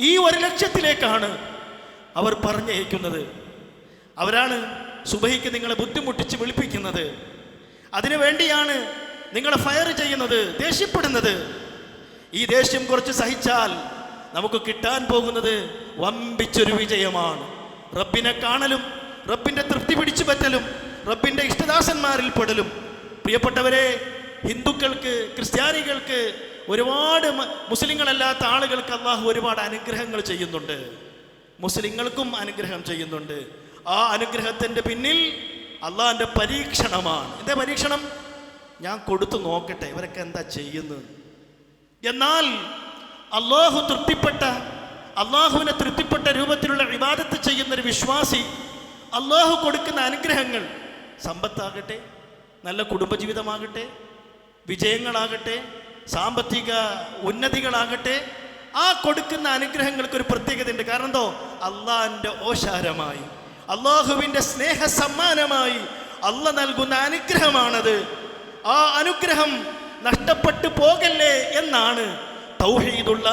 ഈ ഒരു ലക്ഷ്യത്തിലേക്കാണ് അവർ പറഞ്ഞയക്കുന്നത്. അവരാണ് സുബഹിക്ക് നിങ്ങളെ ബുദ്ധിമുട്ടിച്ച് വിളിപ്പിക്കുന്നത്. അതിനു വേണ്ടിയാണ് നിങ്ങളെ ഫയർ ചെയ്യുന്നത്, ദേഷ്യപ്പെടുന്നത്. ഈ ദേഷ്യം കുറച്ച് സഹിച്ചാൽ നമുക്ക് കിട്ടാൻ പോകുന്നത് വമ്പിച്ചൊരു വിജയമാണ്. റബ്ബിനെ കാണലും, റബ്ബിന്റെ തൃപ്തി പിടിച്ചു പറ്റലും, റബ്ബിന്റെ ഇഷ്ടദാസന്മാരിൽ പെടലും. പ്രിയപ്പെട്ടവരെ, ഹിന്ദുക്കൾക്ക്, ക്രിസ്ത്യാനികൾക്ക്, ഒരുപാട് മുസ്ലിങ്ങളല്ലാത്ത ആളുകൾക്ക് അള്ളാഹു ഒരുപാട് അനുഗ്രഹങ്ങൾ ചെയ്യുന്നുണ്ട്. മുസ്ലിങ്ങൾക്കും അനുഗ്രഹം ചെയ്യുന്നുണ്ട്. ആ അനുഗ്രഹത്തിൻ്റെ പിന്നിൽ അള്ളാഹിൻ്റെ പരീക്ഷണമാണ്. എന്താ പരീക്ഷണം? ഞാൻ കൊടുത്തു നോക്കട്ടെ ഇവരൊക്കെ എന്താ ചെയ്യുന്നത്. എന്നാൽ അള്ളാഹുവിനെ തൃപ്തിപ്പെട്ട രൂപത്തിലുള്ള ഇബാദത്ത് ചെയ്യുന്നൊരു വിശ്വാസി അള്ളാഹു കൊടുക്കുന്ന അനുഗ്രഹങ്ങൾ, സമ്പത്താകട്ടെ, നല്ല കുടുംബജീവിതമാകട്ടെ, വിജയങ്ങളാകട്ടെ, സാമ്പത്തിക ഉന്നതികളാകട്ടെ, ആ കൊടുക്കുന്ന അനുഗ്രഹങ്ങൾക്ക് ഒരു പ്രത്യേകത ഉണ്ട്. കാരണം എന്തോ? അള്ളാഹിൻ്റെ ഓശാരമായി, അള്ളാഹുവിൻ്റെ സ്നേഹ സമ്മാനമായി അള്ളാഹ് നൽകുന്ന അനുഗ്രഹമാണത്. ആ അനുഗ്രഹം നഷ്ടപ്പെട്ടു പോകല്ലേ എന്നാണ് തൗഹീദുള്ള,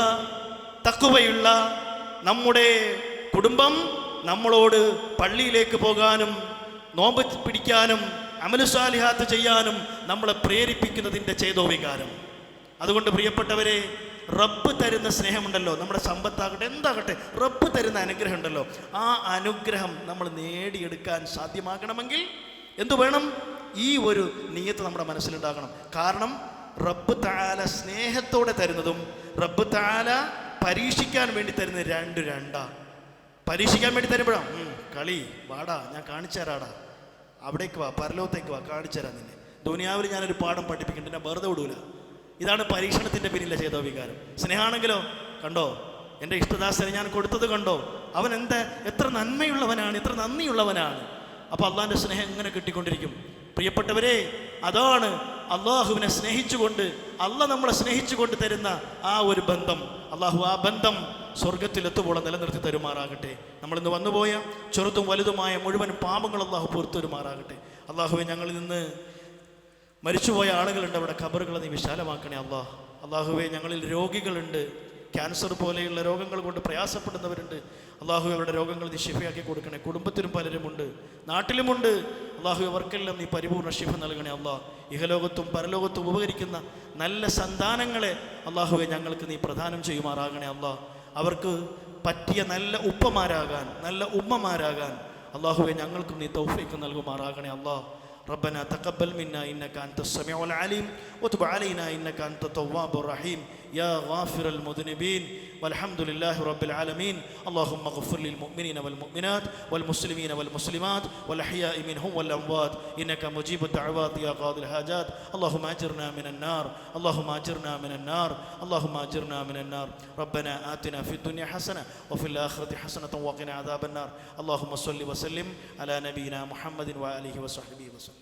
തഖ്വയുള്ള നമ്മുടെ കുടുംബം നമ്മളോട് പള്ളിയിലേക്ക് പോകാനും നോമ്പ് പിടിക്കാനും അമലു സാലിഹാത്ത് ചെയ്യാനും നമ്മളെ പ്രേരിപ്പിക്കുന്നതിൻ്റെ ചേതോവികാരം. അതുകൊണ്ട് പ്രിയപ്പെട്ടവരെ, റബ്ബ് തരുന്ന സ്നേഹമുണ്ടല്ലോ, നമ്മുടെ സമ്പത്താകട്ടെ, എന്താകട്ടെ, റബ്ബ് തരുന്ന അനുഗ്രഹം ഉണ്ടല്ലോ, ആ അനുഗ്രഹം നമ്മൾ നേടിയെടുക്കാൻ സാധ്യമാകണമെങ്കിൽ എന്തു വേണം? ഈ ഒരു നിയ്യത്ത് നമ്മുടെ മനസ്സിലുണ്ടാകണം. കാരണം റബ്ബ് തആല സ്നേഹത്തോടെ തരുന്നതും റബ്ബ് തആല പരീക്ഷിക്കാൻ വേണ്ടി തരുന്നത് രണ്ടാ. പരീക്ഷിക്കാൻ വേണ്ടി തരുമ്പോഴാണ് കളി, വാടാ ഞാൻ കാണിച്ചു തരാടാ, അവിടേക്ക് വാ, പരലോകത്തേക്ക് വാ, കാണിച്ചു തരാം നിന്നെ, ദുനിയാവിൽ ഞാനൊരു പാഠം പഠിപ്പിക്കുന്നുണ്ട്, എന്നെ വെറുതെ വിടൂല. ഇതാണ് പരീക്ഷണത്തിൻ്റെ പിന്നിലെ ചേതോവികാരം. സ്നേഹമാണെങ്കിലോ, കണ്ടോ എൻ്റെ ഇഷ്ടദാസനെ ഞാൻ കൊടുത്തത് കണ്ടോ, അവൻ എത്ര നന്മയുള്ളവനാണ്, എത്ര നന്ദിയുള്ളവനാണ്. അപ്പോൾ അള്ളാഹിൻ്റെ സ്നേഹം എങ്ങനെ കിട്ടിക്കൊണ്ടിരിക്കും. പ്രിയപ്പെട്ടവരെ, അതാണ് അള്ളാഹുവിനെ സ്നേഹിച്ചുകൊണ്ട്, അള്ളാഹ് നമ്മളെ സ്നേഹിച്ചുകൊണ്ട് തരുന്ന ആ ഒരു ബന്ധം. അള്ളാഹു ആ ബന്ധം സ്വർഗത്തിലെത്തുമ്പോൾ നിലനിർത്തി തരുമാറാകട്ടെ. നമ്മളിന്ന് വന്നുപോയ ചെറുതും വലുതുമായ മുഴുവൻ പാപങ്ങൾ അള്ളാഹു പുറത്തു തരുമാറാകട്ടെ. അള്ളാഹുവെ, ഞങ്ങളിൽ നിന്ന് മരിച്ചുപോയ ആളുകളുണ്ട്, അവിടെ ഖബറുകളെ നീ വിശാലമാക്കണേ അള്ളാഹ്. അള്ളാഹുവെ, ഞങ്ങളിൽ രോഗികളുണ്ട്, ക്യാൻസർ പോലെയുള്ള രോഗങ്ങൾ കൊണ്ട് പ്രയാസപ്പെടുന്നവരുണ്ട്. അള്ളാഹു അവരുടെ രോഗങ്ങൾ നീ ശിഫയാക്കി കൊടുക്കണേ. കുടുംബത്തിലും പലരുമുണ്ട്, നാട്ടിലുമുണ്ട്. അള്ളാഹു അവർക്കെല്ലാം നീ പരിപൂർണ്ണ ശിഫ നൽകണേ അള്ളാഹ്. ഇഹലോകത്തും പരലോകത്തും ഉപകരിക്കുന്ന നല്ല സന്താനങ്ങളെ അള്ളാഹുവെ ഞങ്ങൾക്ക് നീ പ്രദാനം ചെയ്യുമാറാകണേ അള്ളാഹ്. അവർക്ക് പറ്റിയ നല്ല ഉപ്പമാരാകാൻ, നല്ല ഉമ്മമാരാകാൻ അള്ളാഹുവെ ഞങ്ങൾക്കും നീ തൗഫീഖ് നൽകുമാറാകണേ അള്ളാഹ്. ربنا تقبل منا إنك أنت السميع العليم وتب علينا إنك أنت التواب الرحيم يا غافر المذنبين والحمد لله رب العالمين. اللهم اغفر للمؤمنين والمؤمنات والمسلمين والمسلمات والأحياء منهم والأموات إنك مجيب الدعوات يا قاضي الحاجات. اللهم أجرنا من النار، اللهم أجرنا من النار، اللهم أجرنا من النار. ربنا آتنا في الدنيا حسنة وفي الآخرة حسنة وقنا عذاب النار. اللهم صل وسلم على نبينا محمد وآله وصحبه وسلم.